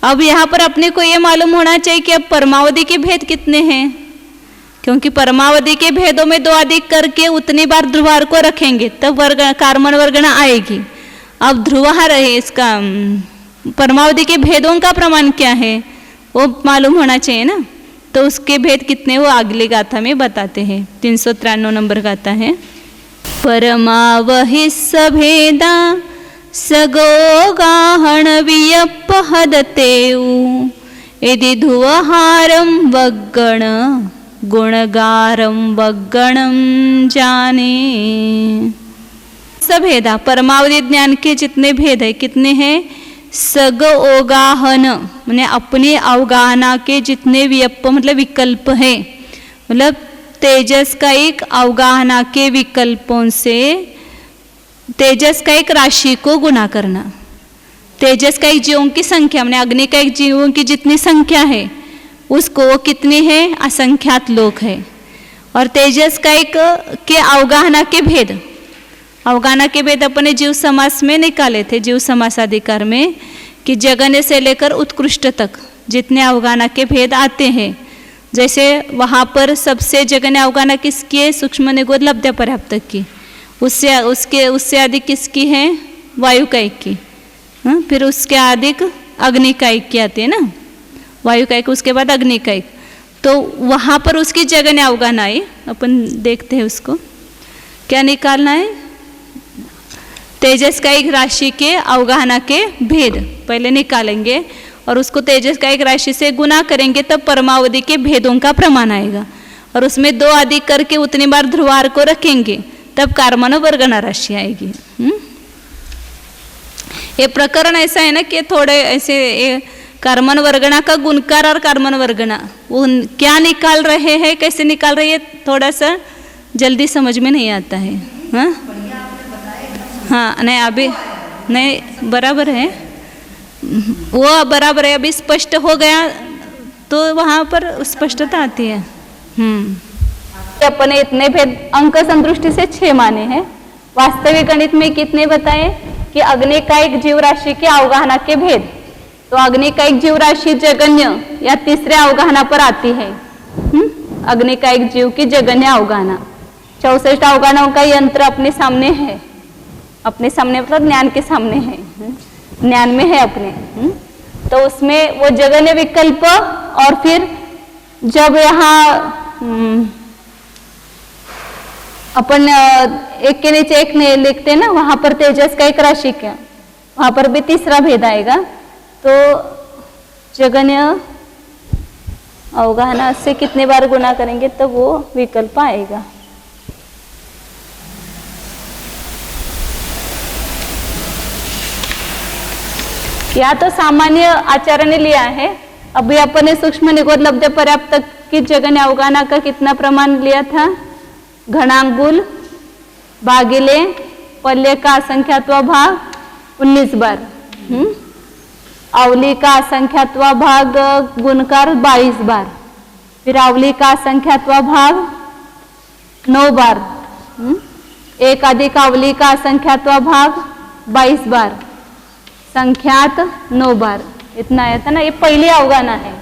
अब यहाँ पर अपने को ये मालूम होना चाहिए कि अब परमावधि के भेद कितने हैं, क्योंकि परमावधि के भेदों में 2 अधिक करके उतनी बार ध्रुवाहार को रखेंगे तब कार्बन वर्गणा आएगी। अब ध्रुवाहार है इसका परमावधि के भेदों का प्रमाण क्या है वो मालूम होना चाहिए ना, तो उसके भेद कितने वो अगली गाथा में बताते हैं। 393 नंबर गाथा है। परमावहि सभेदा सगोगाहण वियपहदतेउ यदि ध्रुवहारं वग्गण गुणगारं वग्गणं जाने। सभेदा परमावधि ज्ञान के जितने भेद है कितने हैं, सग ओगाहन माने अपनी अवगाहना के जितने वियप मतलब विकल्प है, मतलब तेजस का एक अवगाहना के विकल्पों से तेजस का एक राशि को गुणा करना। तेजस का एक जीवों की संख्या माने अग्नि का एक जीवों की जितनी संख्या है उसको वो कितनी है, असंख्यात लोक है। और तेजस का एक के अवगाहना के भेद, अवगाहना के भेद अपने जीव समास में निकाले थे, जीव समास अधिकार में, कि जगन्य से लेकर उत्कृष्ट तक जितने अवगाहना के भेद आते हैं, जैसे वहाँ पर सबसे जगन्य अवगाहना किसकी है, सूक्ष्म निगोद लब्ध्या पर्याप्त की, उससे अधिक किसकी है, वायुकायिक की। फिर उसके अधिक अग्निकायिक की आती है ना, वायुकायिक उसके बाद अग्निकायिक, तो वहाँ पर उसकी जगन्य अवगाहना है। अपन देखते हैं उसको क्या निकालना है, तेजस का एक राशि के अवगाहना के भेद पहले निकालेंगे और उसको तेजस का एक राशि से गुना करेंगे तब परमावधि के भेदों का प्रमाण आएगा, और उसमें 2 अधिक करके उतनी बार ध्रुवाहार को रखेंगे तब कार्बन वर्गणा राशि आएगी। ये प्रकरण ऐसा है ना कि थोड़े ऐसे कार्बन वर्गणा का गुणकार और कार्बन वर्गणा वो क्या निकाल रहे हैं, कैसे निकाल रहे हैं, थोड़ा सा जल्दी समझ में नहीं आता है। हाँ नहीं अभी नहीं बराबर है, वो बराबर है, अभी स्पष्ट हो गया तो वहाँ पर स्पष्टता आती है। अपने इतने भेद अंक संदृष्टि से 6 माने हैं, वास्तविक गणित में कितने बताए कि अग्नि का एक जीव राशि के अवगाहना के भेद, तो अग्नि का एक जीव राशि जगन्य या तीसरे अवगाहना पर आती है। अग्नि का एक जीव की जगन्य अवगाहना 64 अवगाहनाओं का यंत्र अपने सामने है, अपने सामने मतलब ज्ञान के सामने है, ज्ञान में है अपने। तो उसमें वो जगन्य विकल्प, और फिर जब यहाँ अपन एक के नीचे एक लिखते हैं ना, वहां पर तेजस का एक राशि क्या, वहां पर भी तीसरा भेद आएगा, तो जगन्य अवगाहना से कितने बार गुना करेंगे तो वो विकल्प आएगा। या तो सामान्य आचार्य ने लिया है, अभी अपन ने सूक्ष्म निगोद लब्ध पर्याप्त की जगन्य अवगाहना का कितना प्रमाण लिया था, घनांगुल भागिले पल्य का असंख्यात्व भाग 19 बार, अवली का असंख्यात्व भाग गुणकार 22 बार, फिर अवली का असंख्यात्व भाग 9 बार, एक अधिक अवली का असंख्यात्व भाग 22 बार, संख्यात 9 बार, इतना आया था ना। ये पहली अवगाहना है।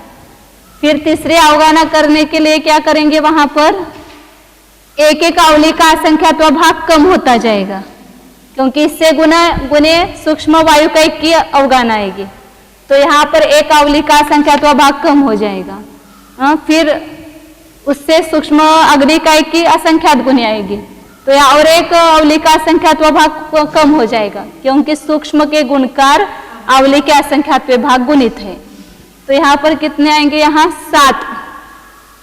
फिर तीसरी अवगाहना करने के लिए क्या करेंगे, वहां पर एक एक अवली का असंख्यात्व भाग कम होता जाएगा, क्योंकि इससे गुने सूक्ष्म वायुकायिक की अवगाहना आएगी, तो यहाँ पर एक अवली का असंख्यात्व भाग कम हो जाएगा। फिर उससे सूक्ष्म अग्निकायिक की असंख्यात गुणी आएगी, तो यहाँ और एक अवली का असंख्यात्व भाग कम हो जाएगा, क्योंकि सूक्ष्म के गुणकार अवली के असंख्यात्व भाग गुणित है। तो यहाँ पर कितने आएंगे, यहाँ 7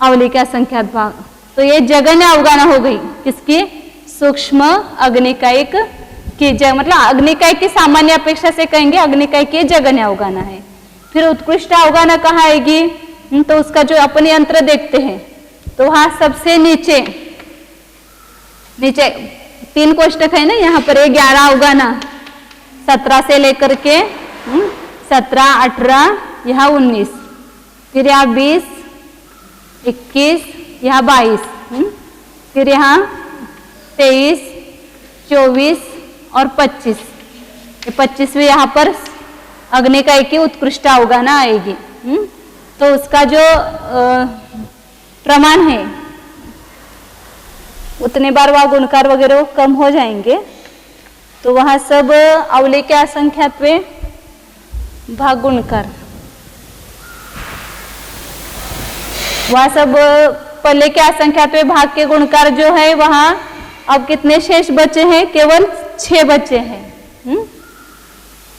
अवली के असंख्यात भाग। तो ये जगन्य अवगाहना हो गई किसकी, सूक्ष्म अग्निकायिक की, मतलब अग्निकायिक की सामान्य अपेक्षा से कहेंगे अग्निकायिक की जगन्य अवगाहना है। फिर उत्कृष्ट अवगाहना कहाँ आएगी, तो उसका जो अपन यंत्र देखते हैं, तो वहां सबसे नीचे 3 कोष्टक है ना, यहाँ पर ये 11 अवगाना 17 से लेकर के 17, 18, यहाँ 19, फिर यहाँ 20, 21, यहाँ 22, फिर यहाँ 23, 24 और 25। ये 25वीं यहाँ पर अग्निकाय की उत्कृष्ट अवगाना आएगी। तो उसका जो प्रमाण है उतने बार वह गुणकार वगैरह कम हो जाएंगे, तो वहां सब अवले के असंख्यात्वे भाग गुणकार, वह सब पल्ले के असंख्यात्वे भाग के गुणकार जो है वहां अब कितने शेष बचे हैं? केवल 6 बचे हैं।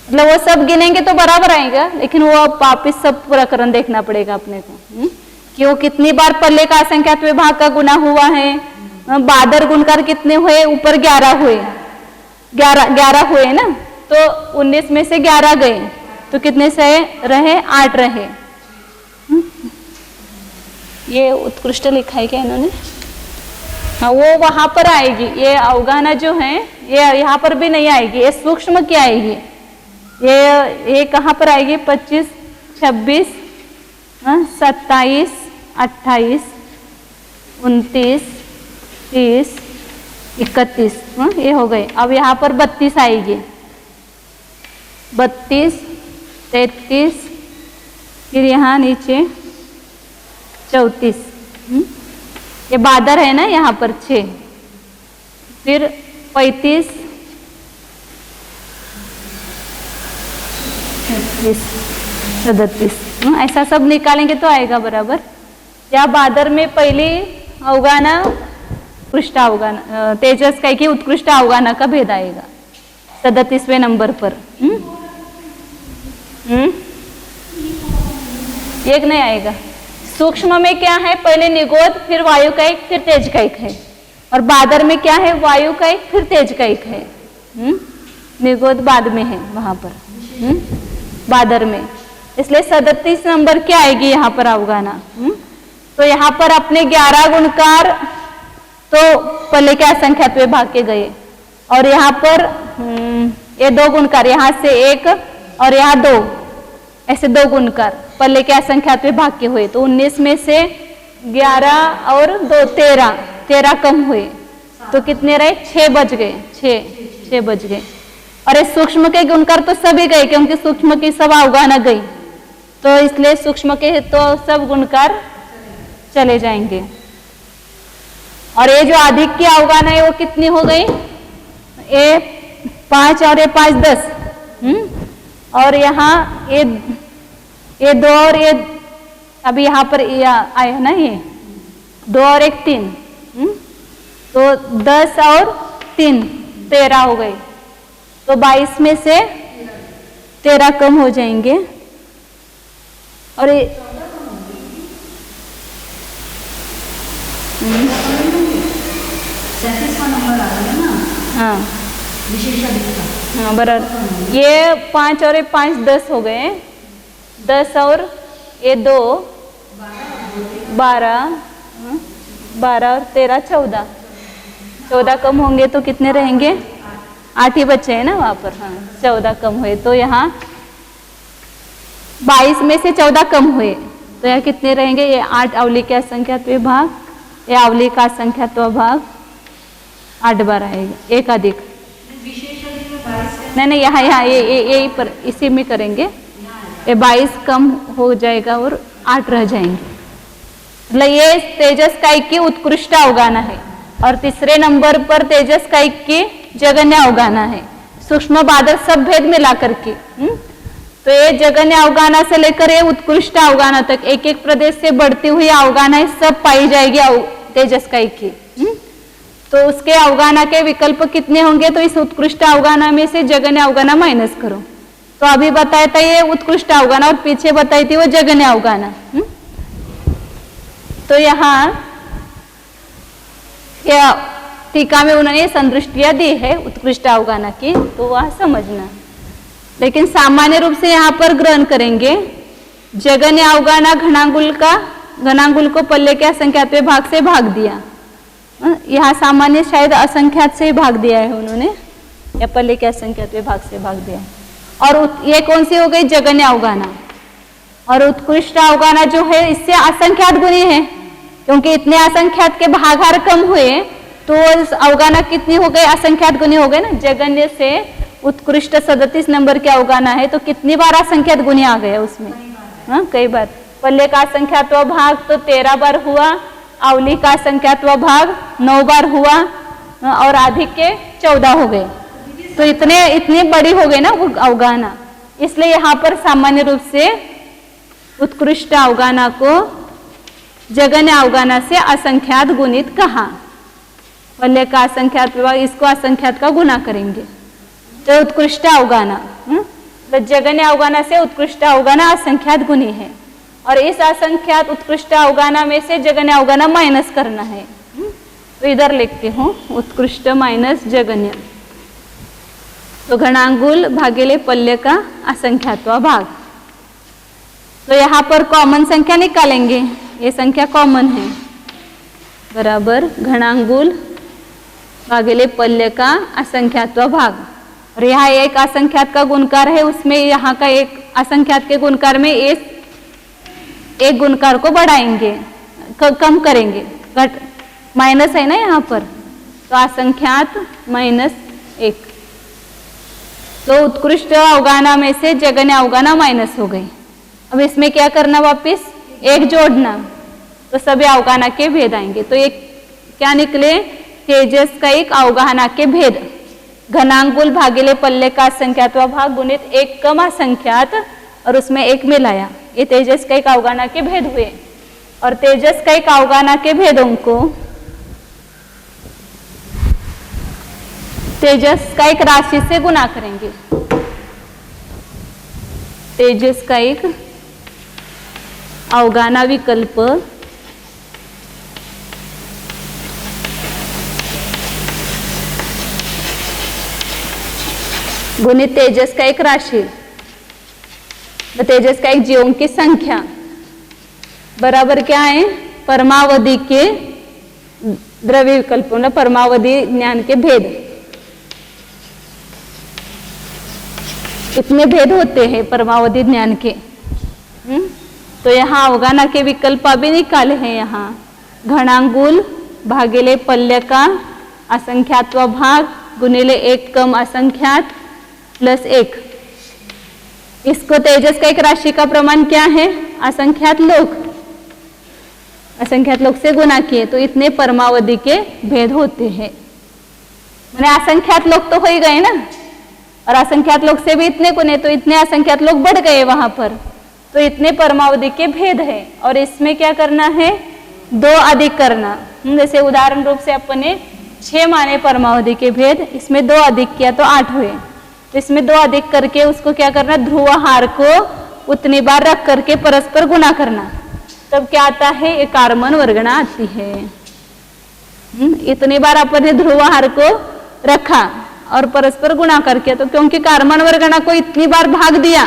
मतलब वो सब गिनेंगे तो बराबर आएगा, लेकिन वो अब वापिस सब प्रकरण देखना पड़ेगा अपने को कि वो कितनी बार पल्ले का असंख्यात्वे भाग का गुना हुआ है। बादर गुणकार कितने हुए? ऊपर 11 हुए, 11 हुए ना, तो 19 में से 11 गए तो कितने से रहे? 8 रहे। ये उत्कृष्ट लिखा है क्या इन्होंने? हाँ, वो वहां पर आएगी। ये अवगाना जो है ये यहाँ पर भी नहीं आएगी, ये सूक्ष्म की आएगी। ये कहाँ पर आएगी? 25, 26, 27, 28, 29, 30, 31, ये हो गए। अब यहाँ पर 32 आएगी, 32, 33, फिर यहाँ नीचे 34, ये बादर है ना यहाँ पर 6, फिर 35, 36, 37, ऐसा सब निकालेंगे तो आएगा बराबर। या बादर में पहली अवगाना उत्कृष्ट अवगाना, तेजस काय की उत्कृष्ट अवगाना का भेद आएगा 37वें नंबर पर। एक नहीं आएगा। सूक्ष्म में क्या है? पहले निगोद, फिर वायु का एक, फिर तेज का एक है। और बादर में क्या है? वायु का एक, फिर तेज का एक है। निगोद बाद में है वहां पर, बादर में। इसलिए 37 नंबर क्या आएगी यहाँ पर अवगाना। तो यहाँ पर अपने 11 गुणकार तो पल्ले के असंख्यात्वे भाग के गए, और यहाँ पर ये 2 गुणकार, यहाँ से 1 और यहाँ 2, ऐसे 2 गुणकार पल्ले के असंख्यात्वे भाग के हुए। तो 19 में से 11 और 2 13 कम हुए, तो कितने रहे? 6 बच गए, 6 बच गए। और ये सूक्ष्म के गुणकार तो सभी गए, क्योंकि सूक्ष्म की सब अवगाना गई, तो इसलिए सूक्ष्म के तो सब गुणकार चले जाएंगे। और ये जो अधिक की अवगाना है वो कितनी हो गई? ये 5 और ये 5 10, और यहाँ ये 2 और ये अभी यहाँ पर आया ना, ये 2 और 1 3, तो 10 और 3 13 हो गए। तो 22 में से 13 कम हो जाएंगे। और ये 37वां नंबर आ गया ना। हाँ विशेषाधिकता। हाँ बराबर। ये 5 और ये 5 10 हो गए, 10 और ये 2 12, 12 और 13 14, 14 कम होंगे तो कितने रहेंगे? 8 ही बच्चे हैं ना वहां पर। हाँ, 14 कम हुए, तो यहाँ 22 में से 14 कम हुए, तो यहाँ कितने रहेंगे? ये 8 अवली का असंख्यात्व भाग, ये अवली का असंख्यात्व भाग 8 बार आएगा, एक अधिक। नहीं, यहाँ यही पर इसी में करेंगे। ये 22 कम हो जाएगा और 8 रह जाएंगे। मतलब ये तेजस कायिक की उत्कृष्ट अवगाना है। और तीसरे नंबर पर तेजस कायिक की जगन्य अवगाना है, सूक्ष्म बादल सब भेद मिला करके। तो ये जगन्य अवगाना से लेकर ये उत्कृष्ट अवगाना तक एक एक प्रदेश से बढ़ती हुई अवगाना सब पाई जाएगी तेजस कायिक की। तो उसके अवगाना के विकल्प कितने होंगे? तो इस उत्कृष्ट अवगाना में से जगन्य अवगाना माइनस करो। तो अभी बताया था ये उत्कृष्ट अवगाना और पीछे बताई थी वो जगन्य अवगाना। तो यहाँ टीका में उन्होंने संदृष्टियां दी है उत्कृष्ट अवगाना की, तो वह समझना। लेकिन सामान्य रूप से यहाँ पर ग्रहण करेंगे जगन्य अवगाना घनांगुल को पल्ले के असंख्यात्व भाग से भाग दिया, यहाँ सामान्य शायद असंख्यात से ही भाग दिया है उन्होंने, या पल्ले के असंख्यात विभाग से भाग दिया है। और ये कौन सी हो गई, जगन्य अवगाना। और उत्कृष्ट अवगाना जो है इससे असंख्यात गुणी है, क्योंकि इतने असंख्यात के भागाहार कम हुए तो अवगाना कितनी हो गई, असंख्यात गुणी हो गए ना। जगन्य से उत्कृष्ट 37 नंबर के अवगाना है तो कितनी बार असंख्यात गुणी आ गया उसमें, हाँ कई बार। पल्ले का असंख्यात्व भाग तो 13 बार हुआ, अवली का असंख्यात्व भाग 9 बार हुआ, और अधिक के 14 हो गए। तो इतनी बड़ी हो गई ना वो अवगाना, इसलिए यहाँ पर सामान्य रूप से उत्कृष्ट अवगाना को जगन्य अवगाना से असंख्यात गुणित कहा। पल्ले का असंख्यात विभाग, इसको असंख्यात का गुना करेंगे तो उत्कृष्ट अवगाना। तो जगन्य अवगाना से उत्कृष्ट अवगाना असंख्यात गुणी है, और इस असंख्यात उत्कृष्ट अवगाना में से जगन्य अवगाना माइनस करना है। तो इधर लिखती हूँ उत्कृष्ट माइनस जगन्य, तो घनांगुल भागिले पल्ले का असंख्यात्व भाग। तो यहाँ पर कॉमन संख्या निकालेंगे, ये संख्या कॉमन है, बराबर घनांगुल भागिले पल्ले का असंख्यात्व भाग। और यहाँ एक असंख्यात का गुणकार है, उसमें यहाँ का एक असंख्यात के गुणकार में एक गुणकार को बढ़ाएंगे, कम करेंगे, घट माइनस है ना यहाँ पर, तो असंख्यात माइनस 1। तो उत्कृष्ट अवगाना में से जगन्य अवगाना माइनस हो गई। अब इसमें क्या करना, वापिस 1 जोड़ना, तो सभी अवगाना के भेद आएंगे। तो एक क्या निकले, तेजस का एक अवगाहना के भेद, घनांगुल भागिले पल्ले का असंख्यात्व भाग गुणित एक कम असंख्यात और उसमें 1 मिलाया, ये तेजस का एक अवगाहना के भेद हुए। और तेजस का एक अवगाहना के भेदों को तेजस का एक राशि से गुना करेंगे। तेजस का एक अवगाहना विकल्प गुणित तेजस का एक राशि, तो तेजस का एक जीवों की संख्या बराबर क्या है, परमावधि के द्रव्य विकल्प, मतलब परमावधि ज्ञान के भेद। कितने भेद होते हैं परमावधि ज्ञान के, तो यहाँ अवगाहना के विकल्प अभी निकाले हैं। यहाँ घनांगुल भागिले पल्ले का असंख्यात्व भाग गुणिले एक कम असंख्यात प्लस 1। इसको तेजस का एक राशि का प्रमाण क्या है, असंख्यात लोक, असंख्यात लोक से गुना किए तो इतने परमावधि के भेद होते हैं। मैंने असंख्यात लोग तो हो ही गए ना, और असंख्यात लोग से भी इतने गुने, तो इतने असंख्यात लोग बढ़ गए वहां पर, तो इतने परमावधि के भेद है। और इसमें क्या करना है, 2 अधिक करना। जैसे उदाहरण रूप से अपने 6 माने परमावधि के भेद, इसमें 2 अधिक किया तो 8 हुए। तो इसमें 2 अधिक करके उसको क्या करना, ध्रुवहार को उतनी बार रख करके परस्पर गुना करना, तब क्या आता है, एक कार्बन वर्गना आती है। इतनी बार अपन ने ध्रुवहार को रखा और परस्पर गुणा करके, तो क्योंकि कार्बन वर्गना को इतनी बार भाग दिया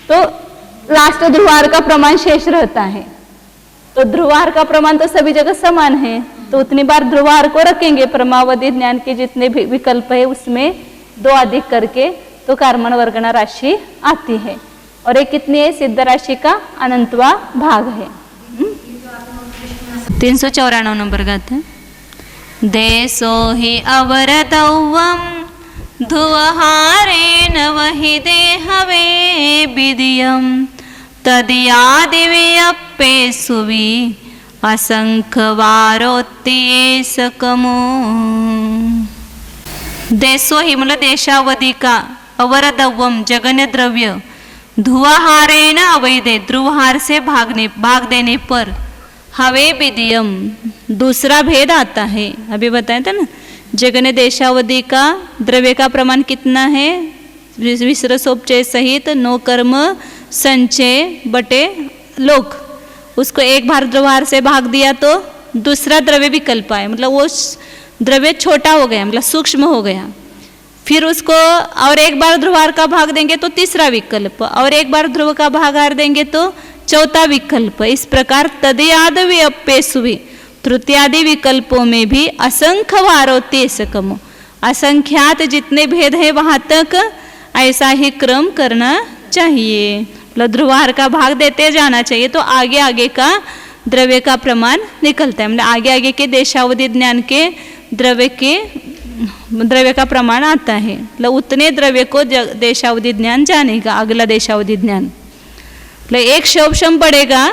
तो लास्ट ध्रुवहार का प्रमाण शेष रहता है। तो ध्रुवहार का प्रमाण तो सभी जगह समान है, तो उतनी बार ध्रुवहार को रखेंगे। परमावधि ज्ञान के जितने भी विकल्प है उसमें 2 अधिक करके तो कार्बन वर्गना राशि आती है। और ये कितनी है, सिद्ध राशि का अनंतवा भाग है। 394 नंबर गाते हैं। देशो हि अवरदौवं धुवहारेण वहि देहवे विदियं तदियादिव्यप्पे सुवि असंख्यवारोत्ये सकमो। देशो ही मतलब देशावधि का, अवरदौवम जगन्य द्रव्य, धुवहारेण अवैधे ध्रुवहार से भाग देने पर, हवे विदियम दूसरा भेद आता है। अभी बताया था ना, जगन्य देशावधि का द्रव्य का प्रमाण कितना है, विसर्जोपचय सहित 9 कर्म संचय बटे लोक, उसको एक बार ध्रुवहार से भाग दिया तो दूसरा द्रव्य विकल्प आए, मतलब वो द्रव्य छोटा हो गया, मतलब सूक्ष्म हो गया। फिर उसको और एक बार ध्रुवहार का भाग देंगे तो तीसरा विकल्प, और एक बार ध्रुव का भागाहार देंगे तो चौथा विकल्प। इस प्रकार तदयादव्यप्पे सुवि तृतीयादि विकल्पों में भी असंख्य वारोते सकमो, असंख्यात जितने भेद है वहाँ तक ऐसा ही क्रम करना चाहिए। मतलब ध्रुवार का भाग देते जाना चाहिए तो आगे आगे का द्रव्य का प्रमाण निकलता है। मतलब आगे आगे के देशावधि ज्ञान के द्रव्य का प्रमाण आता है। मतलब उतने द्रव्य को देशावधि ज्ञान जानेगा अगला देशावधि ज्ञान। मतलब एक शोभशम पड़ेगा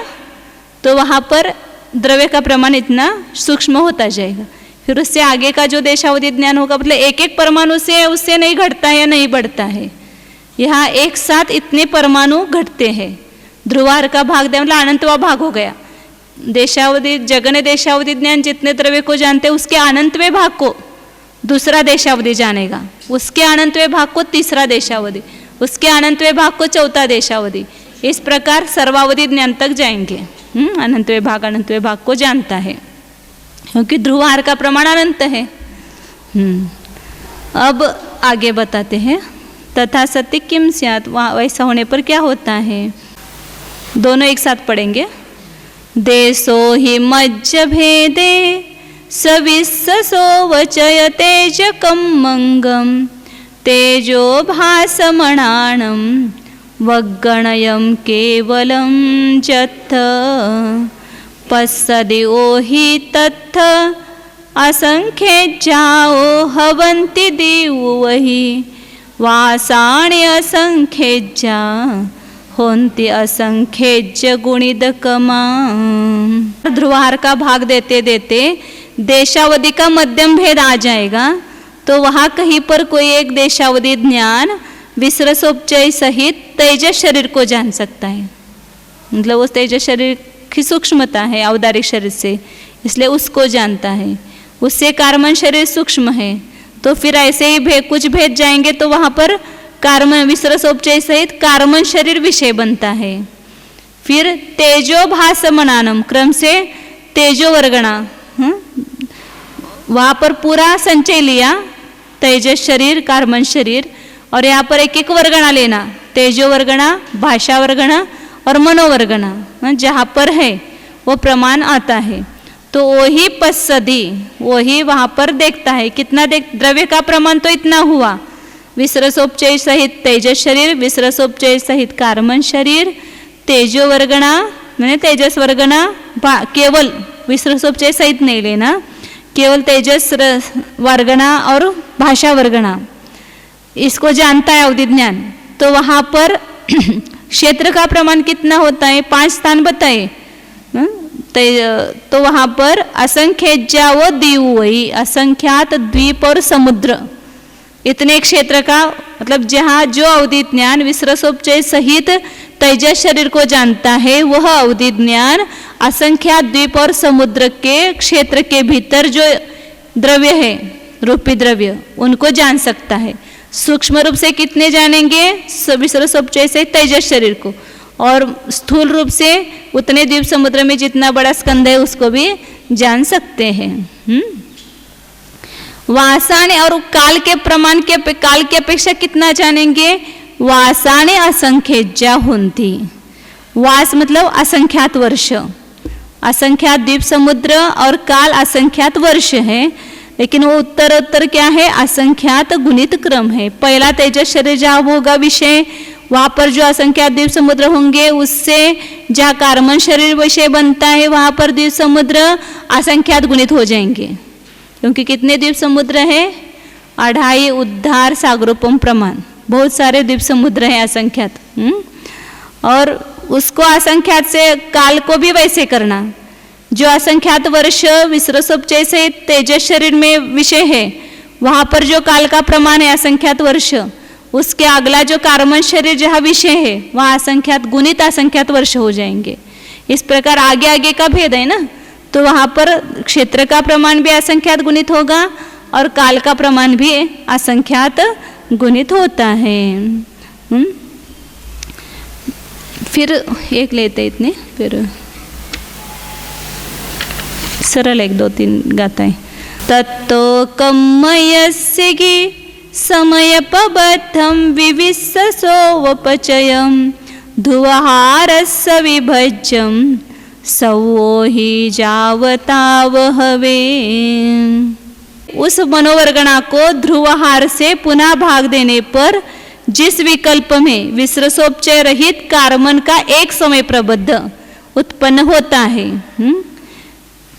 तो वहाँ पर द्रव्य का प्रमाण इतना सूक्ष्म होता जाएगा। फिर उससे आगे का जो देशावधि ज्ञान होगा मतलब एक एक परमाणु से उससे नहीं घटता है या नहीं बढ़ता है, यहाँ एक साथ इतने परमाणु घटते हैं। ध्रुवार का भाग दे मतलब अनंतवा भाग हो गया। देशावधि जगन देशावधि ज्ञान जितने द्रव्य को जानते हैं उसके अनंतवें भाग को दूसरा देशावधि जानेगा, उसके अनंतवें भाग को तीसरा देशावधि, उसके अनंतवें भाग को चौथा देशावधि, इस प्रकार सर्वावधि ज्ञान तक जाएंगे। अनंतवें भाग को जानता है क्योंकि ध्रुवार का प्रमाण अनंत है। अब आगे बताते हैं तथा सत्य किम स्यात्, वैसा होने पर क्या होता है। दोनों एक साथ पढ़ेंगे। देशो हि मज्ज भेदे सविस्सो वचय तेजकं मंगम तेजो भासमणाणं वग्गणयं केवलं जत्थ पश्यदि ओहि तत्थ असंख्येज्याओ हवन्ति दिवहि वासाणि असंख्येज्या होन्ति असंख्येज्य गुणिदकमा। ध्रुवार का भाग देते देते देशावधि का मध्यम भेद आ जाएगा तो वहाँ कहीं पर कोई एक देशावधि ज्ञान विसरसोपचय सहित तेजस शरीर को जान सकता है। मतलब उस तेजस शरीर की सूक्ष्मता है औदारिक शरीर से, इसलिए उसको जानता है। उससे कार्मन शरीर सूक्ष्म है तो फिर ऐसे ही कुछ भेद जाएंगे तो वहाँ पर कार्मन विसरसोपचय सहित कार्मन शरीर विषय बनता है। फिर तेजो भासमनानम क्रम से तेजो वर्गणा, वहाँ पर पूरा संचय लिया तेजस शरीर कार्मन शरीर, और यहाँ पर एक एक वर्गणा लेना तेजो वर्गणा भाषा वर्गणा और मनोवर्गणा जहाँ पर है वो प्रमाण आता है। तो वही पश्यदि वही वहाँ पर देखता है कितना द्रव्य का प्रमाण तो इतना हुआ, विसरसोपचय सहित तेजस शरीर विसरसोपचय सहित कार्मन शरीर तेजो वर्गणा मैंने तेजस वर्गणा केवल विसरसोपचय सहित नहीं लेना, केवल तेजस वर्गणा और भाषा वर्गणा इसको जानता है अवधि ज्ञान। तो वहाँ पर क्षेत्र का प्रमाण कितना होता है 5 स्थान बताए। तो वहाँ पर असंख्येज्या व दीव वही असंख्यात द्वीप और समुद्र इतने क्षेत्र का मतलब जहाँ जो अवधि ज्ञान विसरसोपचय सहित तेजस शरीर को जानता है वह अवधि ज्ञान असंख्यात द्वीप और समुद्र के क्षेत्र के भीतर जो द्रव्य है रूपी द्रव्य उनको जान सकता है। सूक्ष्म रूप से कितने जानेंगे विसरसोपचय से तेजस शरीर को, और स्थूल रूप से उतने द्वीप समुद्र में जितना बड़ा स्कंद है उसको भी जान सकते हैं। वासाने और काल के प्रमाण के काल की अपेक्षा कितना जानेंगे, वासाने असंख्येज्या होन्ति। वास मतलब असंख्यात वर्ष, असंख्यात द्वीप समुद्र और काल असंख्यात वर्ष है, लेकिन वो उत्तर क्या है असंख्यात गुणित क्रम है। पहला तेजस शरीर जहाँ होगा विषय वहाँ पर जो असंख्यात द्वीप समुद्र होंगे उससे जहाँ कार्बन शरीर विषय बनता है वहाँ पर द्वीप समुद्र असंख्यात गुणित हो जाएंगे, क्योंकि कितने द्वीप समुद्र है 2.5 उद्धार सागरोपम प्रमाण, बहुत सारे द्वीप समुद्र हैं असंख्यात। और उसको असंख्यात से काल को भी वैसे करना, जो असंख्यात वर्ष विसरसोपचय से तेजस शरीर में विषय है वहाँ पर जो काल का प्रमाण है असंख्यात वर्ष, उसके अगला जो कार्बन शरीर जहाँ विषय है वहाँ असंख्यात गुणित असंख्यात वर्ष हो जाएंगे। इस प्रकार आगे आगे का भेद है ना, तो वहाँ पर क्षेत्र का प्रमाण भी असंख्यात गुणित होगा और काल का प्रमाण भी असंख्यात गुणित होता है। फिर एक लेते इतने, फिर सरल 1-2-3 गाता है। तत्तो कमयस्य गी समयपबद्धं विविस्ससोवपचयं धुवहारस्य विभज्यं सवो ही जावताव हवे। उस मनोवर्गणा को ध्रुवहार से पुनः भाग देने पर जिस विकल्प में विसर्जोपचय रहित कार्मन का एक समय प्रबद्ध उत्पन्न होता है,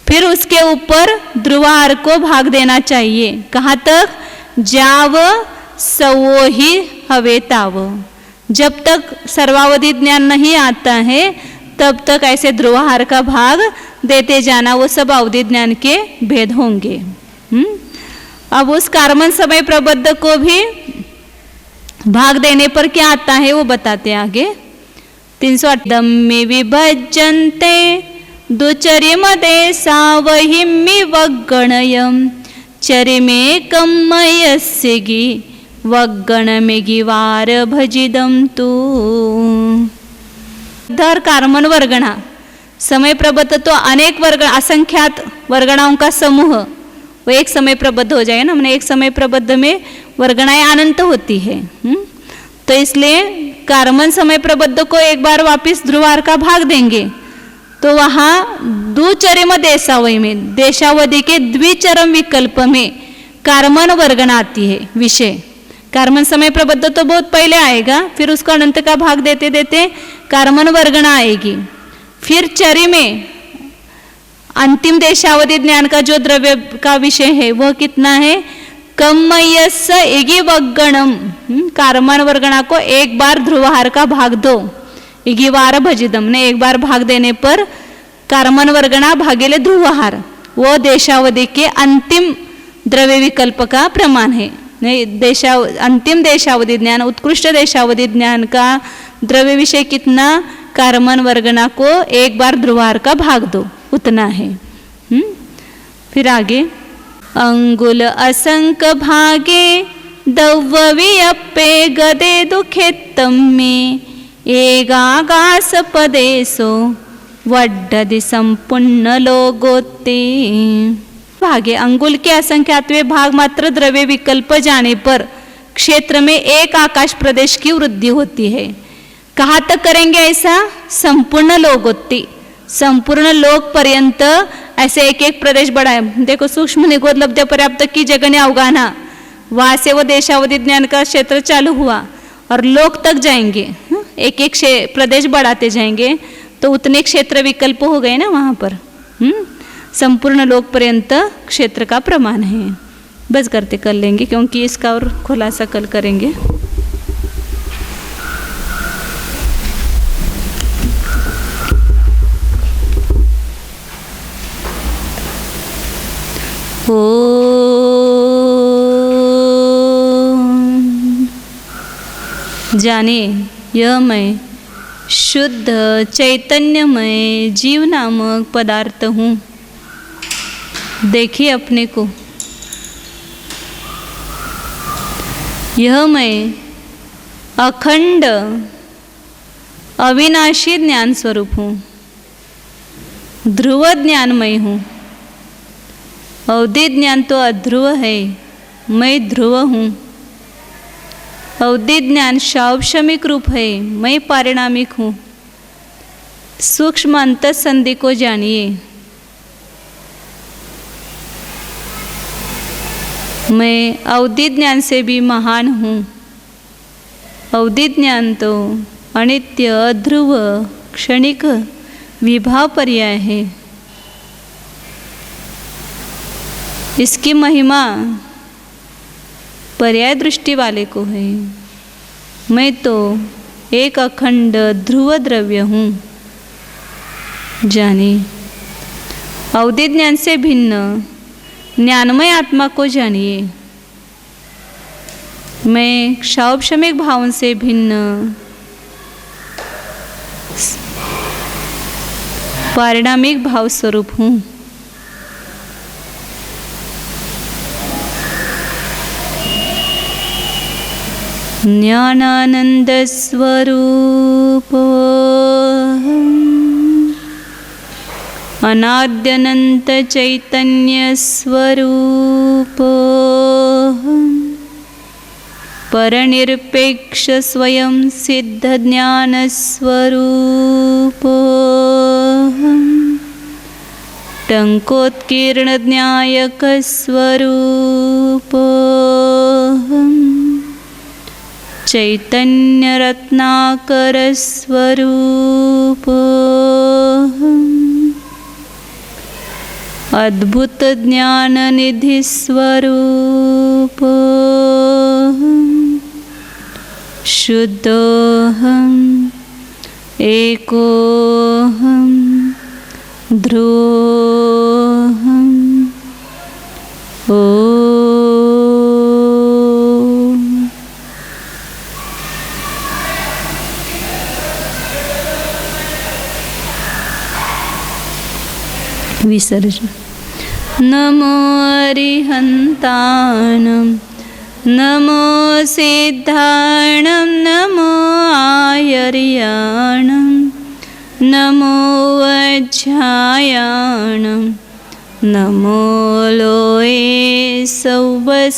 फिर उसके ऊपर ध्रुवहार को भाग देना चाहिए। कहाँ तक? जाव सवो ही हवे ताव। जब तक सर्वावधि ज्ञान नहीं आता है तब तक ऐसे ध्रुवहार का भाग देते जाना, वो सब अवधि ज्ञान के भेद होंगे। अब उस कार्मन समय प्रबद्ध को भी भाग देने पर क्या आता है वो बताते हैं आगे। 308 दम्मे विभज्यन्ते दुचरिम देशावहिमि वगणयम् चरिमेकं मयस्यगि वगणमेगिवार भजिदं तु। धर कार्मन वर्गणा समय प्रबद्ध तो अनेक वर्ग असंख्यात वर्गणाओं का समूह वो एक समय प्रबद्ध हो जाए ना। हमने एक समय प्रबद्ध में वर्गणाएं अनंत होती है, तो इसलिए कार्मन समय प्रबद्ध को एक बार वापिस ध्रुवहार का भाग देंगे तो वहाँ दुचरम देशावधि में, देशावधि के द्विचरम विकल्प में कार्मन वर्गणा आती है विषय। कार्मन समय प्रबद्ध तो बहुत पहले आएगा, फिर उसको अनंत का भाग देते देते कार्मन वर्गणा आएगी। फिर चरि में अंतिम देशावधि ज्ञान का जो द्रव्य का विषय है वह कितना है? कमयस एगी वगणम। कार्मन वर्गणा को एक बार ध्रुवहार का भाग दो, इगिवार भजिदम ने एक बार भाग देने पर कार्मन वर्गणा भागेले ध्रुवहार, वो देशावधि के अंतिम द्रव्य विकल्प का प्रमाण है। नहीं अंतिम देशावधि ज्ञान, उत्कृष्ट देशावधि ज्ञान का द्रव्य विषय कितना? कार्मन वर्गणा को एक बार ध्रुवहार का भाग दो, उतना है। फिर आगे अंगुल असंक भागे दव्यपे गदे दुखे तम्मे एगागास पदेसो वड्डदि संपूर्ण लोगोते। भागे अंगुल के असंख्यातवें भाग मात्र द्रव्य विकल्प जाने पर क्षेत्र में एक आकाश प्रदेश की वृद्धि होती है। कहाँ तक करेंगे ऐसा? संपूर्ण लोगोत्ती, संपूर्ण लोक पर्यंत ऐसे एक एक प्रदेश बढ़ाए। देखो सूक्ष्म निगोद लब्ध पर्याप्त की जगने अवगाना, वहां से वो देशावधि ज्ञान का क्षेत्र चालू हुआ और लोक तक जाएंगे, एक एक प्रदेश बढ़ाते जाएंगे तो उतने क्षेत्र विकल्प हो गए ना वहां पर। संपूर्ण लोक पर्यंत क्षेत्र का प्रमाण है। बस करते कर लेंगे क्योंकि इसका और खुलासा कल करेंगे। जाने यह मैं शुद्ध चैतन्यमय जीव नामक पदार्थ हूँ। देखिए अपने को, यह मैं अखंड अविनाशी ज्ञान स्वरूप हूँ, ध्रुव ज्ञानमय हूँ। अवधि ज्ञान तो अध्रुव है, मैं ध्रुव हूँ। अवधि ज्ञान शावशमिक रूप है, मैं पारिणामिक हूँ। सूक्ष्म अंतःसंधि को जानिए। मैं अवधि ज्ञान से भी महान हूँ। अवधि ज्ञान तो अनित्य, अध्रुव, क्षणिक विभाव पर्याय है। इसकी महिमा पर्याय दृष्टि वाले को है। मैं तो एक अखंड ध्रुव द्रव्य हूँ। जानिए, अवधि ज्ञान से भिन्न ज्ञानमय आत्मा को जानिए। मैं क्षौभशमिक भावों से भिन्न पारिणामिक भाव स्वरूप हूँ। ज्ञानानंद स्वरूप अनाद्यनंत चैतन्य स्वरूप परनिरपेक्ष स्वयं सिद्ध ज्ञान स्वरूप टङ्कोत्कीर्णज्ञायकस्वरूपोऽहम् चैतन्यरत्नाकरस्वरूपोऽहम् अद्भुतज्ञाननिधिस्वरूपोऽहम् शुद्धोऽहम् एकोऽहम् ध्रुवोऽहम् ॐ विसर्जन। नमो अरिहन्तानं नमो सिद्धाणं नमो आयर्याणं नमो वज्रायाणं नमो लोये सौवसाहूढं